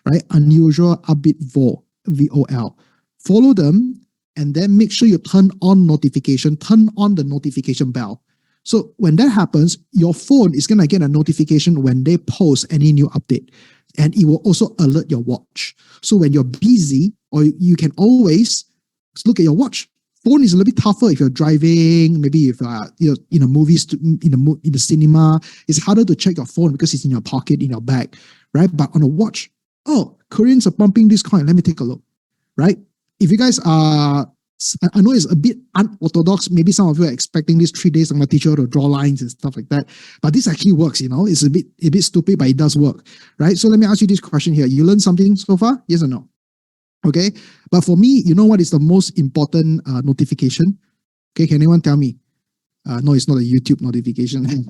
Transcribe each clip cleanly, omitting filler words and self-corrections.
right? Unusual upbeat vol, VOL. Follow them and then make sure you turn on the notification bell. So when that happens, your phone is going to get a notification when they post any new update. And it will also alert your watch. So when you're busy, or you can always look at your watch. Phone is a little bit tougher if you're driving, maybe if you're in a movies, in the cinema. It's harder to check your phone because it's in your pocket, in your bag, right? But on a watch, oh, Koreans are pumping this coin. Let me take a look, right? If you guys are, I know it's a bit unorthodox. Maybe some of you are expecting these 3 days I'm going to teach you how to draw lines and stuff like that. But this actually works, It's a bit stupid, but it does work, right? So let me ask you this question here. You learned something so far? Yes or no? Okay. But for me, you know what is the most important notification? Okay. Can anyone tell me? No, it's not a YouTube notification,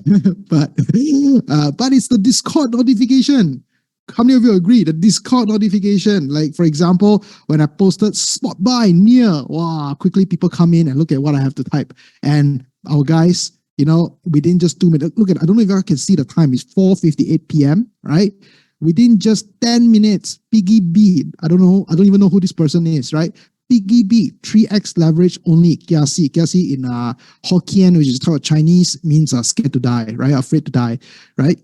but it's the Discord notification. How many of you agree? The Discord notification, like for example, when I posted spot buy near, wow, quickly people come in and look at what I have to type. And our guys, within just 2 minutes, look at, I don't know if you can see the time, it's 4:58 p.m., right? Within just 10 minutes, Piggy B, I don't even know who this person is, right? Piggy B, 3x leverage only, kiasi. Kiasi in Hokkien, which is called Chinese, means scared to die, right? Afraid to die, right?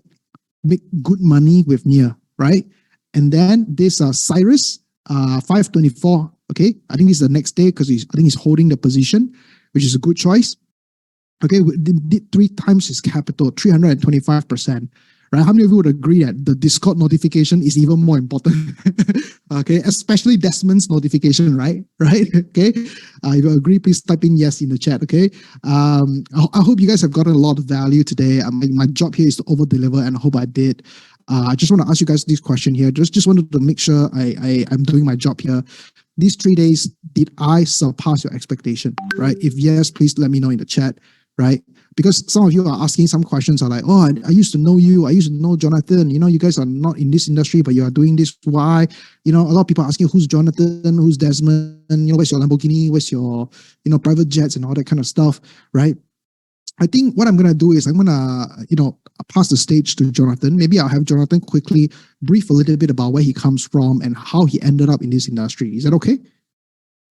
Make good money with near, right? And then this Cyrus, 524, okay? I think this is the next day because I think he's holding the position, which is a good choice. Okay, we did 3 times his capital, 325%. Right? How many of you would agree that the Discord notification is even more important? Okay, especially Desmond's notification, right? Right? Okay. If you agree, please type in yes in the chat. Okay. I hope you guys have gotten a lot of value today. My job here is to over deliver, and I hope I did. I just want to ask you guys this question here. Just wanted to make sure I'm doing my job here. These 3 days, did I surpass your expectation? Right? If yes, please let me know in the chat. Right? Because some of you are asking some questions are like, oh, I used to know you. I used to know Jonathan. You guys are not in this industry, but you are doing this. Why? A lot of people are asking who's Jonathan, who's Desmond, where's your Lamborghini, where's your, private jets and all that kind of stuff, right? I think what I'm going to do is I'm going to, pass the stage to Jonathan. Maybe I'll have Jonathan quickly brief a little bit about where he comes from and how he ended up in this industry. Is that okay?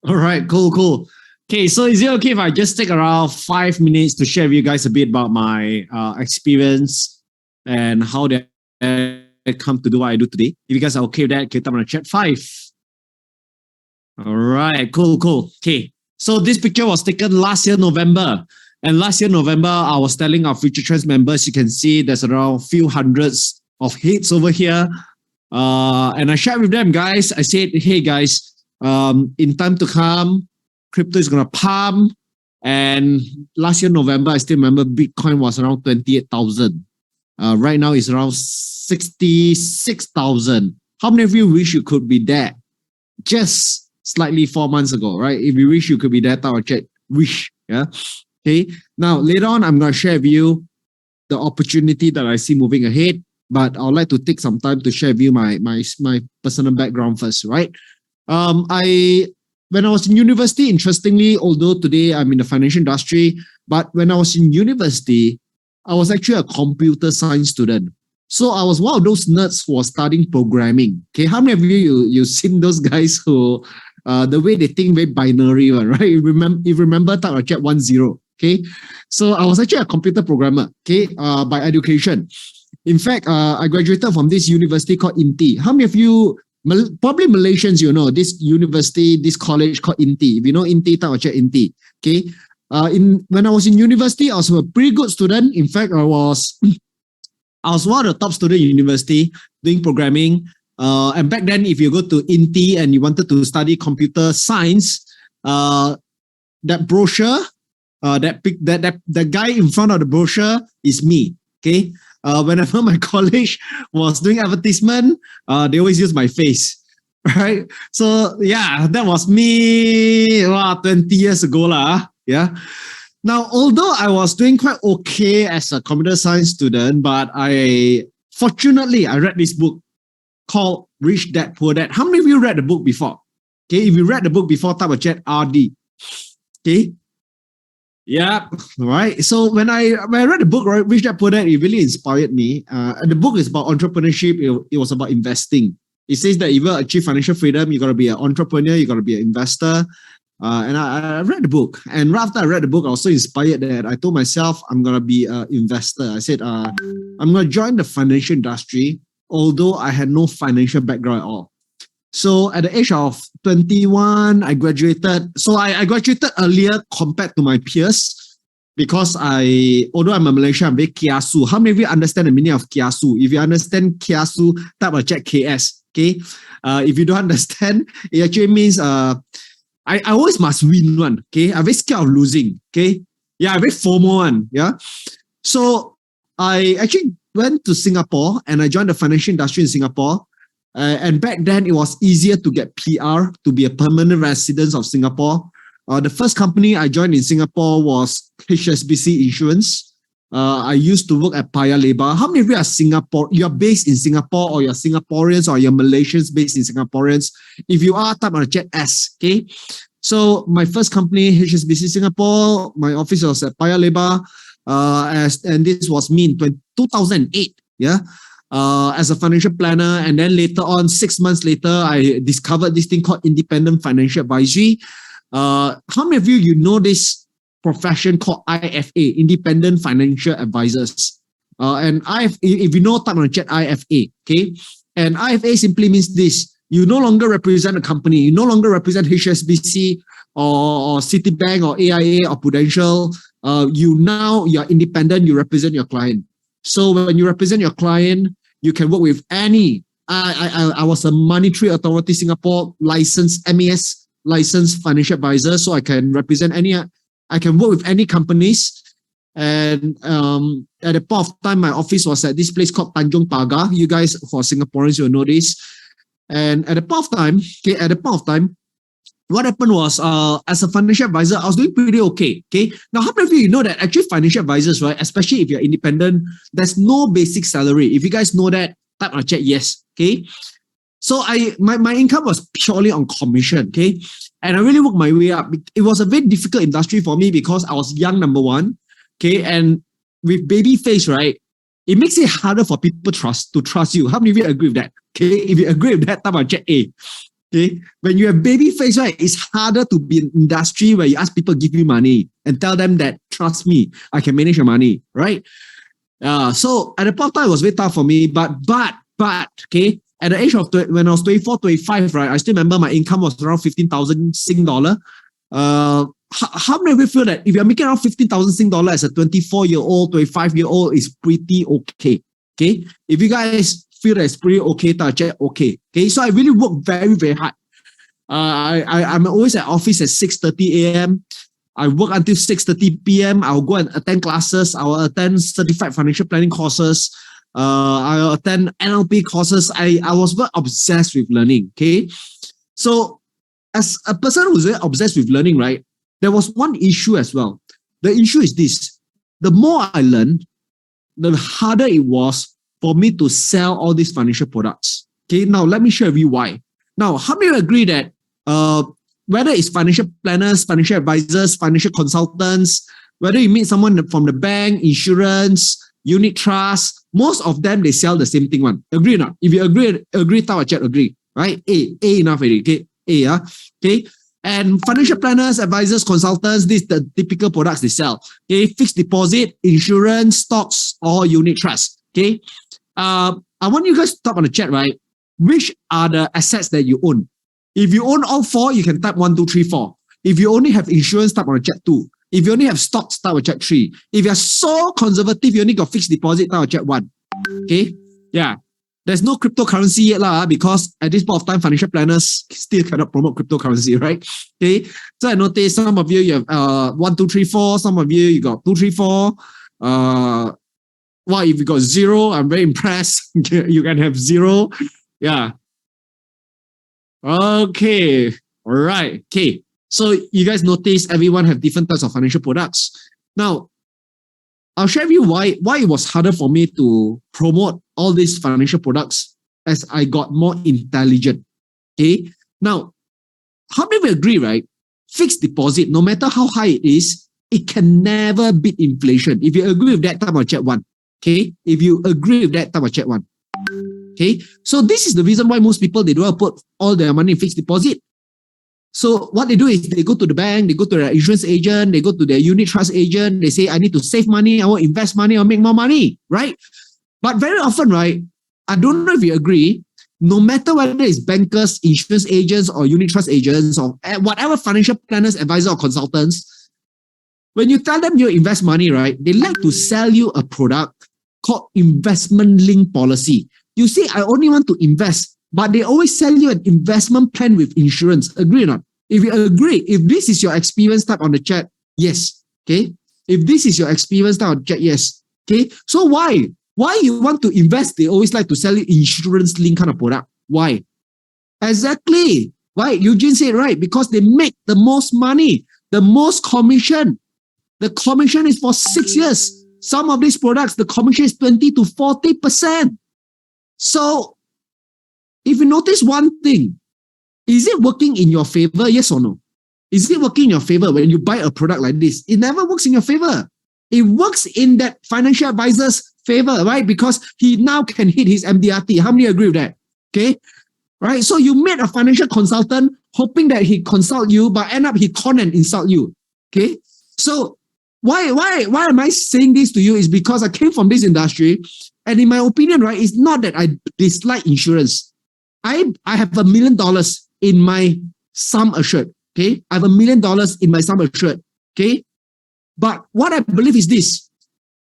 All right, cool. Okay, so is it okay if I just take around 5 minutes to share with you guys a bit about my experience and how they come to do what I do today? If you guys are okay with that, can you type on the chat 5? All right, cool. Okay, so this picture was taken last year, November. And last year, November, I was telling our Future Trends members, you can see there's around a few hundreds of hits over here. And I shared with them, guys, I said, hey guys, in time to come, crypto is going to pump. And last year, November, I still remember Bitcoin was around 28,000. Right now, it's around 66,000. How many of you wish you could be there? Just slightly 4 months ago, right? If you wish you could be there, type or chat, wish, yeah? Okay. Now, later on, I'm going to share with you the opportunity that I see moving ahead. But I would like to take some time to share with you my personal background first, right? When I was in university, interestingly, although today I'm in the financial industry, but when I was in university, I was actually a computer science student. So I was one of those nerds who was studying programming. Okay, how many of you've seen those guys who, the way they think very binary, right? You remember type of chat 10. Okay, so I was actually a computer programmer. Okay, by education. In fact, I graduated from this university called INTI. How many of you? Probably Malaysians, this university, this college called INTI. If you know INTI, type or chat INTI. Okay. When I was in university, I was a pretty good student. In fact, I was one of the top students in university doing programming. And back then, if you go to INTI and you wanted to study computer science, that brochure, that guy in front of the brochure is me. Okay. Whenever my college was doing advertisement, they always use my face, right? So yeah, that was me 20 years ago. Yeah. Now, although I was doing quite okay as a computer science student, but fortunately, I read this book called Rich Dad, Poor Dad. How many of you read the book before? Okay, if you read the book before, type of chat RD. Okay. Yeah, right. So when I read the book, right, Rich Dad Poor Dad, it really inspired me. And the book is about entrepreneurship. It was about investing. It says that if you achieve financial freedom, you got to be an entrepreneur, you got to be an investor. And I read the book, and right after I read the book, I was so inspired that I told myself I'm gonna be an investor. I said I'm gonna join the financial industry, although I had no financial background at all. So at the age of 21, I graduated. So I graduated earlier compared to my peers because although I'm a Malaysian, I'm very kiasu. How many of you understand the meaning of kiasu? If you understand kiasu, type of check KS. Okay. If you don't understand, it actually means I always must win one. Okay. I'm very scared of losing. Okay. Yeah, I'm very FOMO one. Yeah. So I actually went to Singapore and I joined the financial industry in Singapore. And back then, it was easier to get PR, to be a permanent resident of Singapore. The first company I joined in Singapore was HSBC Insurance. I used to work at Paya Lebar. How many of you are Singapore? You're based in Singapore, or you're Singaporeans, or you're Malaysians based in Singaporeans? If you are, type on the chat S. Okay. So my first company, HSBC Singapore, my office was at Paya Lebar, and this was me in 2008. Yeah. As a financial planner, and then later on, 6 months later, I discovered this thing called independent financial advisory. How many of you know this profession called IFA, independent financial advisors? And if you know, type on the chat IFA. Okay, and IFA simply means this: you no longer represent a company, you no longer represent HSBC or Citibank or AIA or Prudential. You're independent. You represent your client. So when you represent your client, you can work with any. I was a Monetary Authority Singapore licensed MAS licensed financial advisor, so I can represent any. I can work with any companies. And at the point of time, my office was at this place called Tanjong Pagar. You guys, for Singaporeans, you'll know this. And at the point of time, what happened was, as a financial advisor, I was doing pretty okay. Okay. Now, how many of you know that actually financial advisors, right, especially if you're independent, there's no basic salary. If you guys know that, type on chat yes. Okay. So my income was purely on commission. Okay. And I really worked my way up. It was a very difficult industry for me because I was young, number one. Okay. And with baby face, right, it makes it harder for people to trust you. How many of you agree with that? Okay. If you agree with that, type on chat A. Okay. When you have baby face, right, it's harder to be in an industry where you ask people to give you money and tell them that, trust me, I can manage your money, right? So at the point of time, it was very tough for me, but, okay, at the age of, when I was 24, 25, right, I still remember my income was around 15,000 Sing dollar. How many of you feel that if you're making around 15,000 Sing dollar as a 24-year-old, 25-year-old, is pretty okay? Okay. If you guys feel that it's pretty okay, check okay. Okay. So I really work very, very hard. I'm always at office at 6:30 a.m. I work until 6:30 p.m. I'll go and attend classes. I'll attend certified financial planning courses. I'll attend NLP courses. I was very obsessed with learning. Okay. So as a person who's very obsessed with learning, right, there was one issue as well. The issue is this: the more I learned, the harder it was for me to sell all these financial products. Okay, now let me share with you why. Now, how many agree that whether it's financial planners, financial advisors, financial consultants, whether you meet someone from the bank, insurance, unit trust, most of them, they sell the same thing one. Agree or not? If you agree, type a chat, agree. Right? A enough already. Okay, A, yeah. Okay. And financial planners, advisors, consultants, these are the typical products they sell. Okay, fixed deposit, insurance, stocks, or unit trust. Okay. I want you guys to type on the chat, right? Which are the assets that you own? If you own all four, you can type 1, 2, 3, 4. If you only have insurance, type on the chat 2. If you only have stocks, type on chat 3. If you're so conservative, you only got fixed deposit, type on chat 1. Okay? Yeah. There's no cryptocurrency yet, because at this point of time, financial planners still cannot promote cryptocurrency, right? Okay. So I noticed some of you have 1, 2, 3, 4. Some of you got 2, 3, 4. Well, if you got 0, I'm very impressed. You can have 0. Yeah. Okay. All right. Okay. So you guys notice everyone have different types of financial products. Now, I'll share with you why it was harder for me to promote all these financial products as I got more intelligent. Okay. Now, how many of you agree, right? Fixed deposit, no matter how high it is, it can never beat inflation. If you agree with that, type on chat 1. Okay. If you agree with that, type on chat 1. Okay, so this is the reason why most people, they don't want to put all their money in fixed deposit. So what they do is they go to the bank, they go to their insurance agent, they go to their unit trust agent, they say, I need to save money, I want to invest money, I'll make more money, right? But very often, right, I don't know if you agree, no matter whether it's bankers, insurance agents, or unit trust agents, or whatever financial planners, advisors, or consultants, when you tell them you invest money, right, they like to sell you a product called investment linked policy. You say, I only want to invest, but they always sell you an investment plan with insurance. Agree or not? If you agree, if this is your experience, type on the chat, yes. Okay. If this is your experience, type on the chat, yes. Okay. So why? Why you want to invest? They always like to sell you insurance link kind of product. Why? Exactly. Why? Eugene said right, because they make the most money, the most commission. The commission is for 6 years. Some of these products, the commission is 20 to 40%. So if you notice one thing, is it working in your favor? Yes or no? Is it working in your favor when you buy a product like this? It never works in your favor. It works in that financial advisor's favor, right? Because he now can hit his MDRT. How many agree with that? Okay. Right. So you met a financial consultant hoping that he consult you, but end up he con and insult you. Okay. So why am I saying this to you? Is because I came from this industry, and in my opinion, right, it's not that I dislike insurance. I have $1 million in my sum assured. Okay. I have $1 million in my sum assured. Okay. But what I believe is this: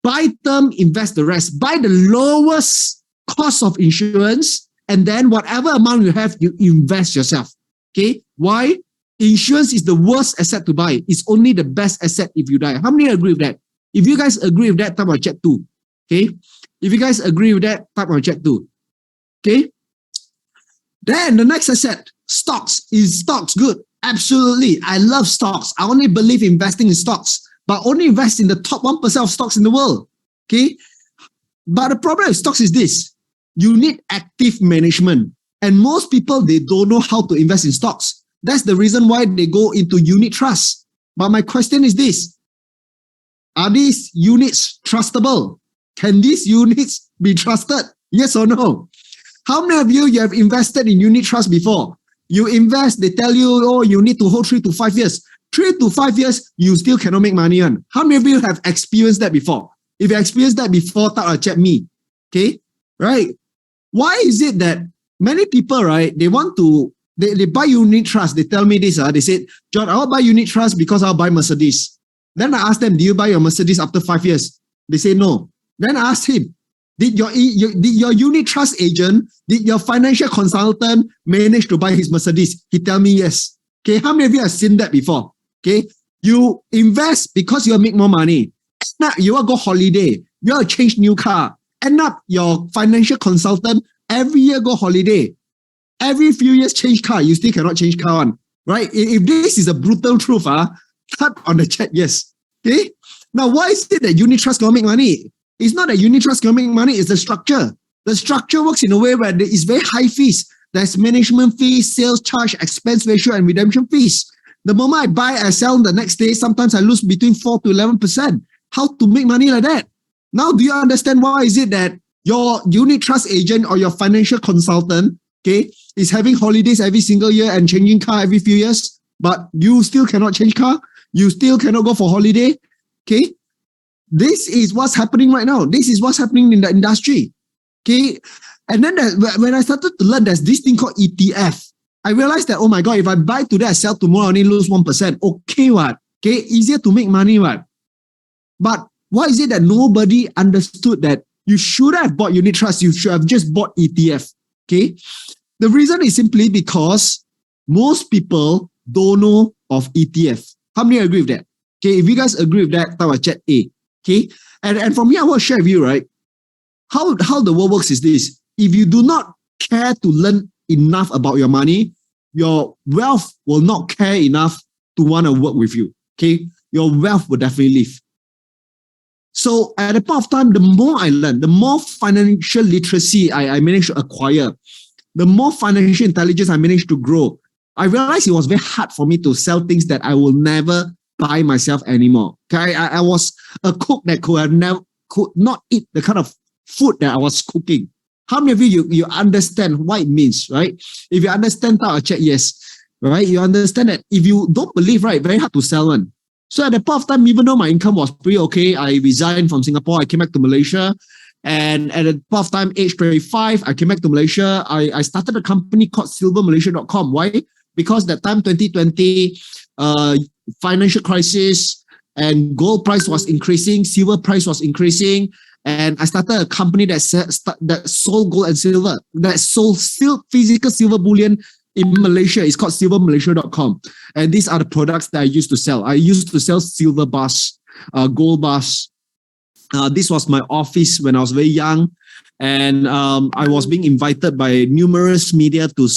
buy term, invest the rest. Buy the lowest cost of insurance, and then whatever amount you have, you invest yourself. Okay. Why? Insurance is the worst asset to buy. It's only the best asset if you die. How many agree with that? If you guys agree with that, type on chat too. Okay. If you guys agree with that, type on chat too. Okay. Then the next asset, stocks. Is stocks good? Absolutely. I love stocks. I only believe investing in stocks, but only invest in the top 1% of stocks in the world. Okay. But the problem with stocks is this: you need active management. And most people, they don't know how to invest in stocks. That's the reason why they go into unit trusts. But my question is this: are these units trustable? Can these units be trusted? Yes or no? How many of you have invested in unit trust before? You invest, they tell you, oh, you need to hold 3 to 5 years. 3 to 5 years, you still cannot make money on. How many of you have experienced that before? If you experienced that before, type or chat me. Okay? Right? Why is it that many people, right, they want to, they buy unit trust. They tell me this, they said, John, I'll buy unit trust because I'll buy Mercedes. Then I asked them, do you buy your Mercedes after 5 years? They say no. Then I asked him, did your unit trust agent, did your financial consultant manage to buy his Mercedes? He tell me yes. Okay, how many of you have seen that before? Okay, you invest because you make more money. End up you will go holiday. You will change new car. End up your financial consultant every year go holiday. Every few years change car. You still cannot change car on. Right? If this is a brutal truth, type on the chat yes. Okay. Now, why is it that unit trust can make money? It's not that unit trust can make money. It's the structure. The structure works in a way where there is very high fees. There's management fees, sales charge, expense ratio, and redemption fees. The moment I buy, I sell the next day, sometimes I lose between 4 to 11%. How to make money like that? Now, do you understand why is it that your unit trust agent or your financial consultant, okay, is having holidays every single year and changing car every few years, but you still cannot change car? You still cannot go for holiday? Okay? This is what's happening right now. This is what's happening in the industry. Okay? And then when I started to learn, there's this thing called ETF. I realized that, oh my God, if I buy today, I sell tomorrow, I only lose 1%. Okay, what? Okay, easier to make money, what? But why is it that nobody understood that you should have bought unit trust? You should have just bought ETF. Okay? The reason is simply because most people don't know of ETF. How many agree with that? Okay, if you guys agree with that, type chat A. Okay, and from here, I want to share with you, right, how the world works is this. If you do not care to learn enough about your money, your wealth will not care enough to want to work with you. Okay, your wealth will definitely leave. So at the point of time, the more I learn, the more financial literacy I managed to acquire, the more financial intelligence I managed to grow, I realized it was very hard for me to sell things that I will never buy myself anymore. Okay, I was a cook that could not eat the kind of food that I was cooking. How many of you understand what it means, right? If you understand type of check, yes, right? You understand that if you don't believe, right, very hard to sell one. So at the point of time, even though my income was pretty okay, I resigned from Singapore, I came back to Malaysia. And at the point of time, age 25, I came back to Malaysia. I started a company called silvermalaysia.com. Why? Because that time, 2020, financial crisis and gold price was increasing, silver price was increasing. And I started a company that sold gold and silver, that sold physical silver bullion in Malaysia. It's called silvermalaysia.com. And these are the products that I used to sell. I used to sell silver bars, gold bars. This was my office when I was very young. And I was being invited by numerous media to,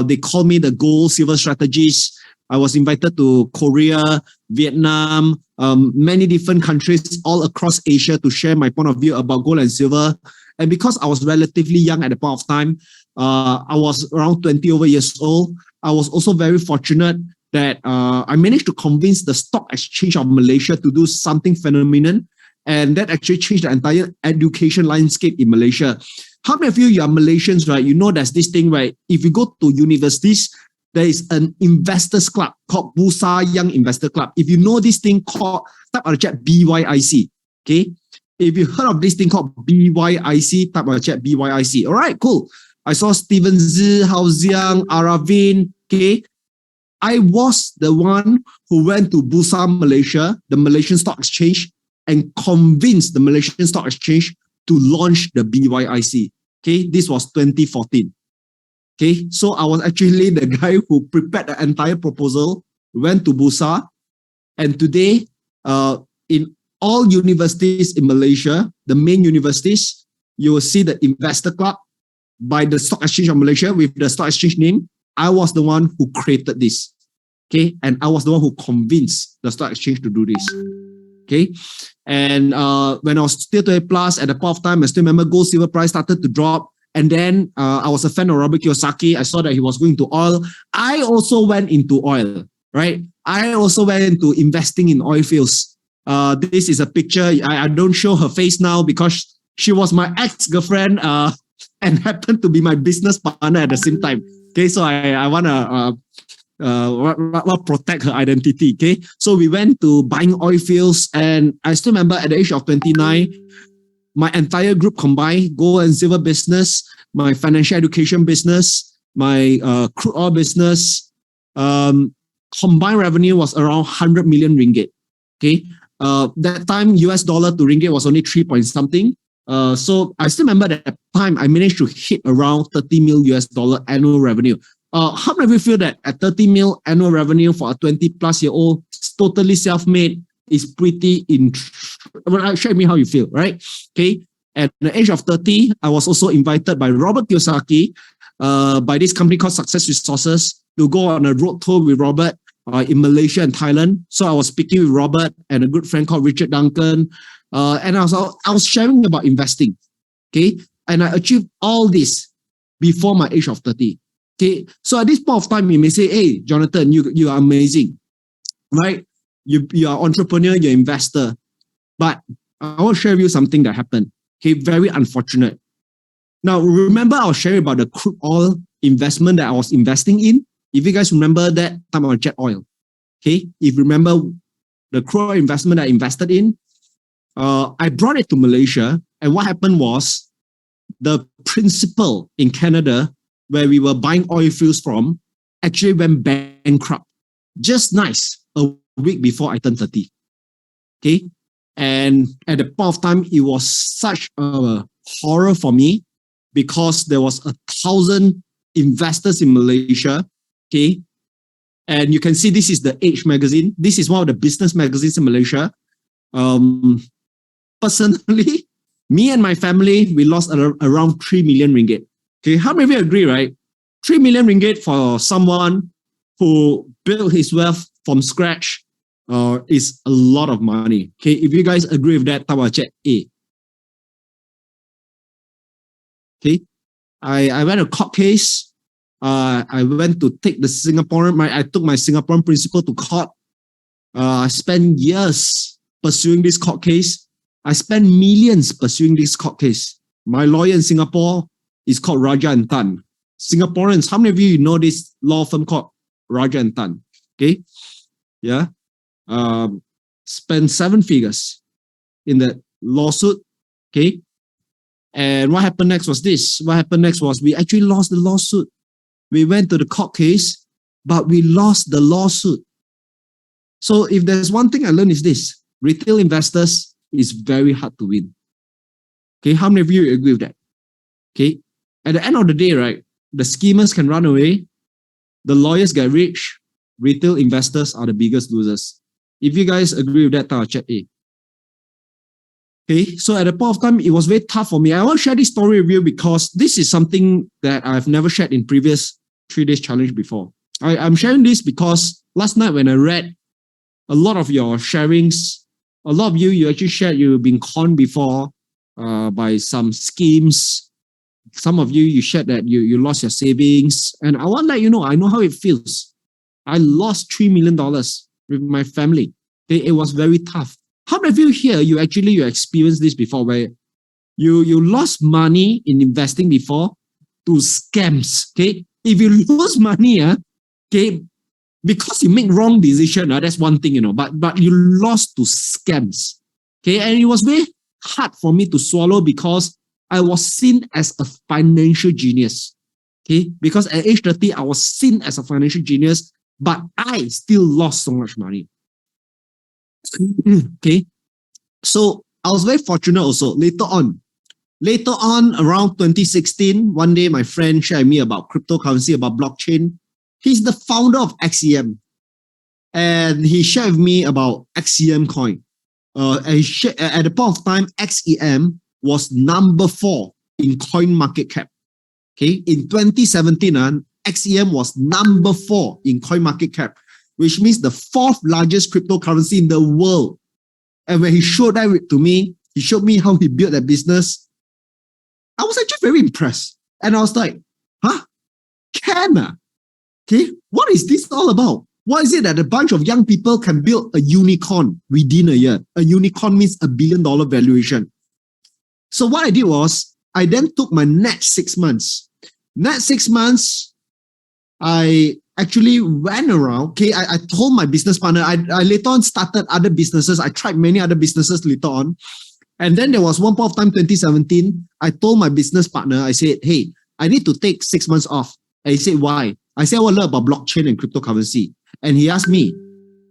they call me the gold silver strategist. I was invited to Korea, Vietnam, many different countries all across Asia to share my point of view about gold and silver. And because I was relatively young at the point of time, I was around 20 over years old. I was also very fortunate that I managed to convince the Stock Exchange of Malaysia to do something phenomenal. And that actually changed the entire education landscape in Malaysia. How many of you are Malaysians, right? You know there's this thing, right? If you go to universities, there is an investors club called Bursa Young Investor Club. If you know this thing called, type of chat BYIC, okay? If you heard of this thing called BYIC, type of chat BYIC. All right, cool. I saw Steven Zi, Hao Jiang, Aravin, okay? I was the one who went to Bursa Malaysia, the Malaysian Stock Exchange, and convinced the Malaysian Stock Exchange to launch the BYIC. Okay, this was 2014. Okay, so I was actually the guy who prepared the entire proposal, went to Bursa, and today, in all universities in Malaysia, the main universities, you will see the Investor Club by the Stock Exchange of Malaysia with the Stock Exchange name. I was the one who created this. Okay, and I was the one who convinced the Stock Exchange to do this. Okay, and when I was still 20 plus, at the point of time, I still remember gold silver price started to drop. And then I was a fan of Robert Kiyosaki. I saw that he was going to oil. I also went into oil, right? I also went into investing in oil fields. This is a picture. I don't show her face now because she was my ex-girlfriend and happened to be my business partner at the same time. Okay, so I want to protect her identity. Okay, so we went to buying oil fields, and I still remember at the age of 29, my entire group combined, gold and silver business, my financial education business, my crude oil business, combined revenue was around 100 million ringgit. Okay, that time US dollar to ringgit was only 3 point something. So I still remember that time I managed to hit around 30 mil US dollar annual revenue. How many of you feel that at 30 mil annual revenue for a 20 plus year old, totally self-made, is pretty share me how you feel, right? Okay. At the age of 30, I was also invited by Robert Kiyosaki, by this company called Success Resources, to go on a road tour with Robert in Malaysia and Thailand. So I was speaking with Robert and a good friend called Richard Duncan, and I was sharing about investing. Okay, and I achieved all this before my age of 30. Okay, so at this point of time, you may say, "Hey, Jonathan, you are amazing, right? You are entrepreneur, you're investor." But I want to share with you something that happened. Okay, very unfortunate. Now, remember I was sharing about the crude oil investment that I was investing in? If you guys remember that time on jet oil. Okay, if you remember the crude oil investment I invested in, I brought it to Malaysia. And what happened was the principal in Canada, where we were buying oil fields from, actually went bankrupt. Just nice. A week before I turned 30. Okay. And at the point of time, it was such a horror for me because there was 1,000 investors in Malaysia. Okay. And you can see this is the Age magazine. This is one of the business magazines in Malaysia. Personally, me and my family, we lost around 3 million ringgit. Okay. How many of you agree, right? 3 million ringgit for someone who built his wealth from scratch is a lot of money. Okay, if you guys agree with that, tawa check A. Okay, I went to court case. I went to take the I took my Singaporean principal to court. I spent years pursuing this court case. I spent millions pursuing this court case. My lawyer in Singapore is called Raja and Tan. Singaporeans, how many of you know this law firm called Raja and Tan? Okay. Yeah. Spent 7 figures in that lawsuit. Okay. And what happened next was this. What happened next was we actually lost the lawsuit. We went to the court case, but we lost the lawsuit. So if there's one thing I learned is this: retail investors is very hard to win. Okay, how many of you agree with that? Okay, at the end of the day, right, the schemers can run away, the lawyers get rich, retail investors are the biggest losers. If you guys agree with that, chat A. Okay, so at the point of time, it was very tough for me. I want to share this story with you because this is something that I've never shared in previous 3 days challenge before. I'm sharing this because last night when I read a lot of your sharings, a lot of you actually shared you've been conned before by some schemes. Some of you shared that you lost your savings. And I want to let you know, I know how it feels. I lost $3 million with my family. Okay, it was very tough. How many of you here, you experienced this before where you lost money in investing before to scams? Okay, if you lose money, okay, because you make wrong decision, that's one thing, but you lost to scams. Okay, and it was very hard for me to swallow because I was seen as a financial genius. Okay, because at age 30, I was seen as a financial genius, but I still lost so much money. Okay, so I was very fortunate also. Later on, around 2016, one day my friend shared me about cryptocurrency, about blockchain. He's the founder of XEM, and he shared with me about XEM coin. At the point of time, XEM was number 4 in coin market cap. Okay, in 2017, XEM was number 4 in coin market cap, which means the 4th largest cryptocurrency in the world. And when he showed that to me, he showed me how he built that business. I was actually very impressed. And I was like, okay, what is this all about? What is it that a bunch of young people can build a unicorn within a year? A unicorn means $1 billion valuation. So what I did was, I then took my next 6 months. Next 6 months, I actually went around. Okay, I told my business partner, I later on started other businesses. I tried many other businesses later on. And then there was one point of time, 2017, I told my business partner, I said, hey, I need to take 6 months off. And he said, why? I said, I want to learn about blockchain and cryptocurrency. And he asked me,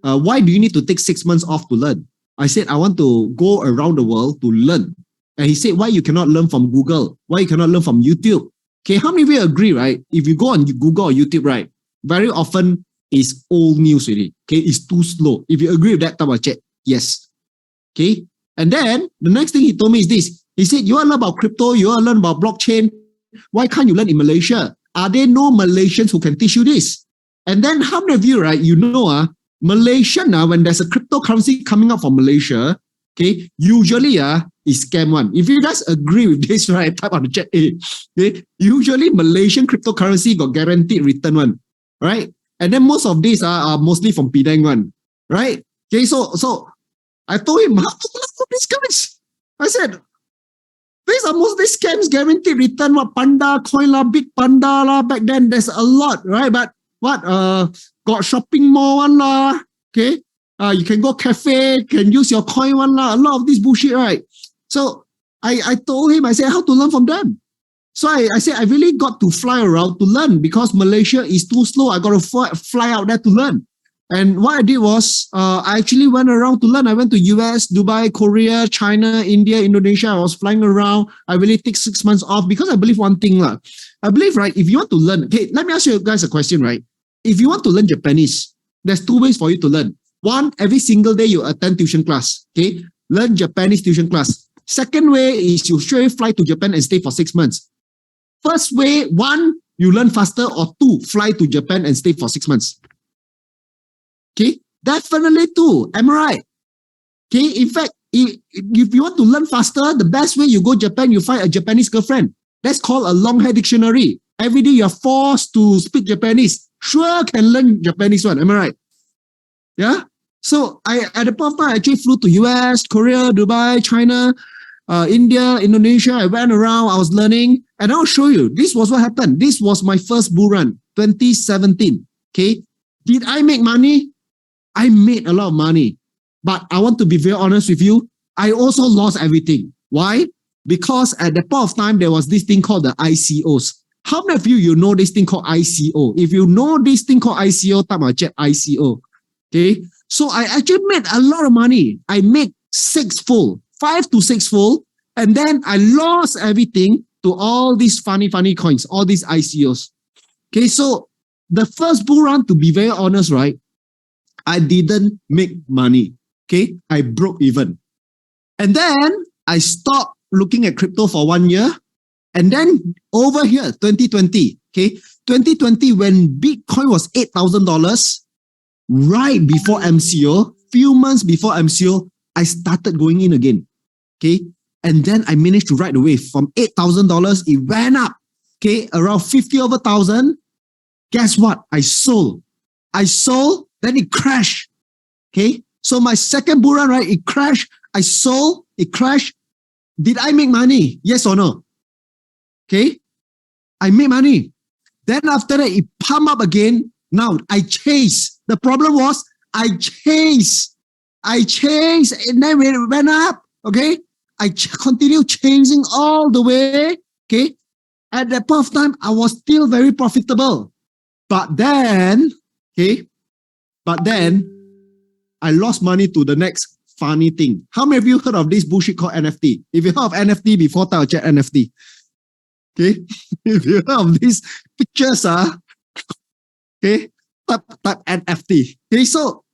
why do you need to take 6 months off to learn? I said, I want to go around the world to learn. And he said, why you cannot learn from Google? Why you cannot learn from YouTube? Okay, how many of you agree, right? If you go on Google or YouTube, right, very often it's old news really. Okay, it's too slow. If you agree with that, type of chat, yes. Okay, and then the next thing he told me is this. He said, you want to learn about crypto, you want to learn about blockchain. Why can't you learn in Malaysia? Are there no Malaysians who can teach you this? And then how many of you, right, Malaysia now, when there's a cryptocurrency coming up from Malaysia, okay, usually is scam one. If you guys agree with this, right, type on the chat. Okay, usually Malaysian cryptocurrency got guaranteed return one, right? And then most of these are mostly from Penang one, right? Okay, so I told him, how to learn these guys? I said, these are mostly scams, guaranteed return. What Panda coin lah, big Panda lah. Back then there's a lot, right? But what got shopping mall one lah. Okay, you can go cafe, can use your coin one lah. A lot of this bullshit, right? So I told him, I said, how to learn from them? So I said, I really got to fly around to learn because Malaysia is too slow. I got to fly out there to learn. And what I did was, I actually went around to learn. I went to US, Dubai, Korea, China, India, Indonesia. I was flying around. I really take 6 months off because I believe one thing. I believe, right, if you want to learn, okay, let me ask you guys a question, right? If you want to learn Japanese, there's 2 ways for you to learn. One, every single day you attend tuition class, okay? Learn Japanese tuition class. Second way is you straight fly to Japan and stay for 6 months. First way, 1, you learn faster, or 2, fly to Japan and stay for 6 months. Okay, definitely 2. Am I right? Okay, in fact, if you want to learn faster, the best way you go Japan, you find a Japanese girlfriend. That's called a long hair dictionary. Every day you're forced to speak Japanese. Sure can learn Japanese one. Am I right? Yeah. So at the point of time, I actually flew to US, Korea, Dubai, China. India, Indonesia. I went around, I was learning, and I'll show you. This was what happened. This was my first bull run, 2017. Okay. Did I make money? I made a lot of money. But I want to be very honest with you. I also lost everything. Why? Because at that point of time, there was this thing called the ICOs. How many of you know this thing called ICO? If you know this thing called ICO, type of chat ICO. Okay. So I actually made a lot of money. I made 6-fold, 5 to 6-fold. And then I lost everything to all these funny coins, all these ICOs. Okay. So the first bull run, to be very honest, right? I didn't make money. Okay. I broke even. And then I stopped looking at crypto for 1 year. And then over here, 2020, okay, 2020, when Bitcoin was $8,000, right before MCO, few months before MCO, I started going in again, okay? And then I managed to ride the wave from $8,000, it went up, okay, around 50 over 1,000. Guess what? I sold, then it crashed, okay? So my second bull run, right, it crashed, I sold, it crashed. Did I make money? Yes or no? Okay, I made money. Then after that, it pumped up again. Now I chase. The problem was I chase, and then it went up. Okay, I continued chasing all the way. Okay, at that point of time, I was still very profitable. But then, I lost money to the next funny thing. How many of you heard of this bullshit called NFT? If you heard of NFT before, I'll check NFT. Okay, if you heard of these pictures, okay, type NFT. Okay, so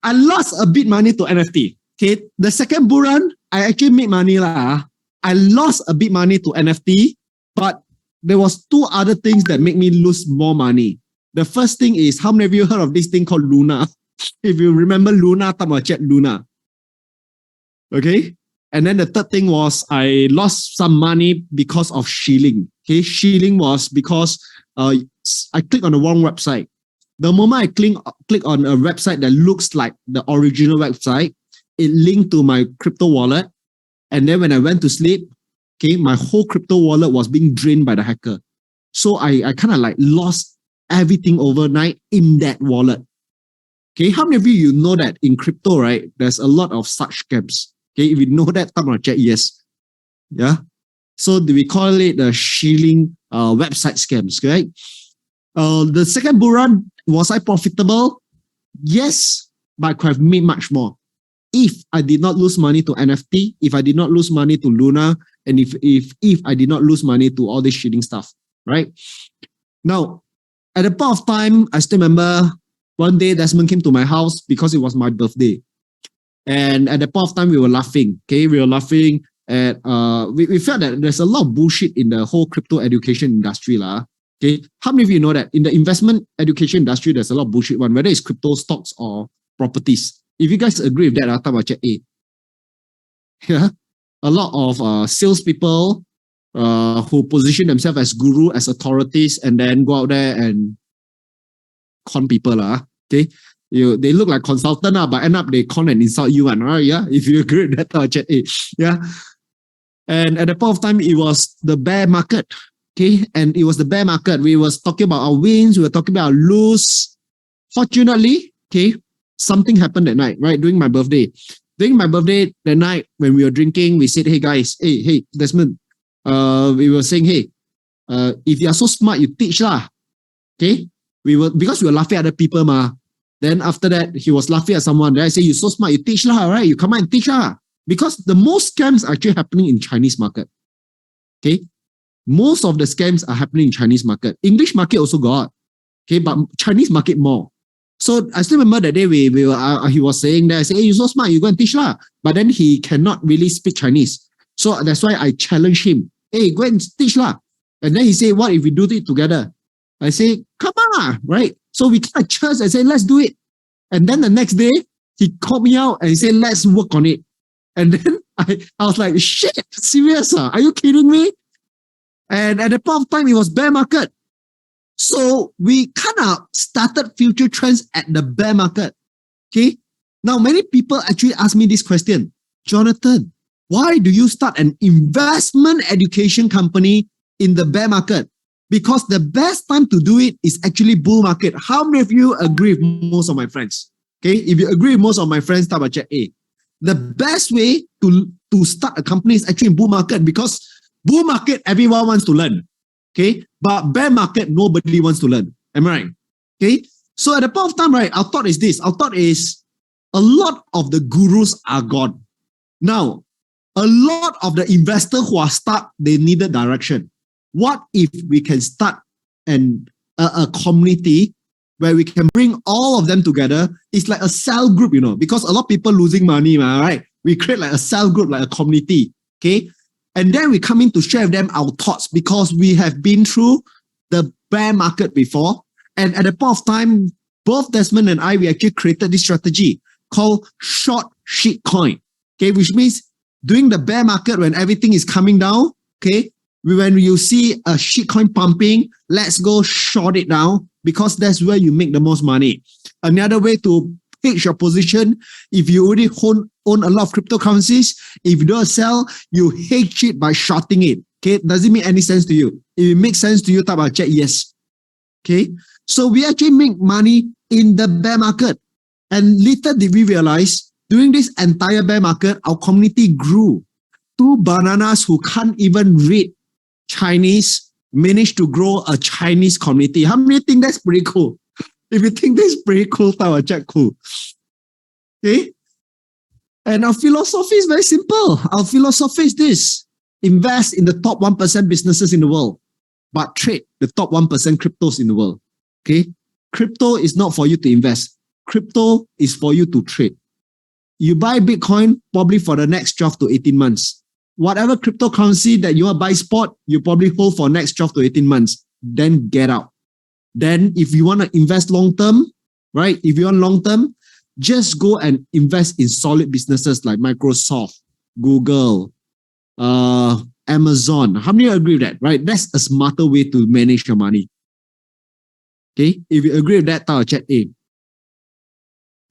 I lost a bit money to NFT. Okay, the second bull run, I actually made money lah. I lost a bit money to NFT, but there was 2 other things that make me lose more money. The first thing is, how many of you heard of this thing called Luna? If you remember Luna, type of chat Luna. Okay. And then the third thing was I lost some money because of shilling. Okay, shilling was because I clicked on the wrong website. The moment I click on a website that looks like the original website, it linked to my crypto wallet. And then when I went to sleep, okay, my whole crypto wallet was being drained by the hacker. So I kind of like lost everything overnight in that wallet. Okay, how many of you know that in crypto, right, there's a lot of such scams? Okay, if you know that, type on chat, yes. Yeah. So we call it the shilling website scams, right? The second bull run, was I profitable? Yes, but I could have made much more. If I did not lose money to NFT, if I did not lose money to Luna, and if I did not lose money to all this shilling stuff, right? Now, at the point of time, I still remember one day Desmond came to my house because it was my birthday. And at the point of time, we were laughing. Okay, we were laughing at we felt that there's a lot of bullshit in the whole crypto education industry, lah. Okay, how many of you know that in the investment education industry, there's a lot of bullshit one, whether it's crypto, stocks, or properties? If you guys agree with that, I'll talk about chat A. Yeah, a lot of salespeople who position themselves as guru, as authorities, and then go out there and con people, lah. Okay. They look like consultant, but end up they con and insult you, right? Yeah, if you agree with that, chat A. Yeah. And at the point of time, it was the bear market. Okay. And it was the bear market. We was talking about our wins, we were talking about our lose. Fortunately, okay, something happened that night, right? During my birthday. During my birthday, that night when we were drinking, we said, hey guys, hey, Desmond. We were saying, hey, if you are so smart, you teach lah. Okay. Because we were laughing at other people, ma. Then after that, he was laughing at someone. Then I say, you're so smart, you teach lah, right? You come out and teach lah. Because the most scams are actually happening in Chinese market. Okay. Most of the scams are happening in Chinese market. English market also got. Okay. But Chinese market more. So I still remember that day he was saying that, I said, hey, you're so smart, you go and teach lah. But then he cannot really speak Chinese. So that's why I challenged him. Hey, go and teach lah. And then he said, what if we do it together? I say, come on, right? So we kind of cheers and say, let's do it. And then the next day, he called me out and he said, let's work on it. And then I was like, shit, serious? Are you kidding me? And at the point of time, it was bear market. So we kind of started future trends at the bear market. Okay. Now, many people actually ask me this question, Jonathan, Why do you start an investment education company in the bear market? Because the best time to do it is actually bull market. How many of you agree with most of my friends? Okay, if you agree with most of my friends, type chat A. The best way to start a company is actually in bull market, because bull market, everyone wants to learn. Okay, but bear market, nobody wants to learn. Am I right? Okay, so at the point of time, right, our thought is this. Our thought is a lot of the gurus are gone. Now, a lot of the investors who are stuck, they needed direction. What if we can start a community where we can bring all of them together? It's like a cell group, because a lot of people losing money, right? We create like a cell group, like a community, okay? And then we come in to share with them our thoughts, because we have been through the bear market before. And at the point of time, both Desmond and I, we actually created this strategy called short shitcoin, okay? Which means during the bear market, when everything is coming down, okay, when you see a shitcoin pumping, let's go short it down, because that's where you make the most money. Another way to hedge your position, if you already own a lot of cryptocurrencies, if you don't sell, you hedge it by shorting it. Okay, does it make any sense to you? If it makes sense to you, type out chat yes. Okay, so we actually make money in the bear market. And little did we realize, during this entire bear market, our community grew. Two bananas who can't even read Chinese managed to grow a Chinese community. How many think that's pretty cool? If you think that's pretty cool, type out chat cool. Okay? And our philosophy is very simple. Our philosophy is this: invest in the top 1% businesses in the world, but trade the top 1% cryptos in the world. Okay? Crypto is not for you to invest. Crypto is for you to trade. You buy Bitcoin probably for the next 12 to 18 months. Whatever cryptocurrency that you want to buy spot, you probably hold for next 12 to 18 months. Then get out. Then if you want to invest long-term, right? If you want long-term, just go and invest in solid businesses like Microsoft, Google, Amazon. How many agree with that, right? That's a smarter way to manage your money. Okay? If you agree with that, type chat A.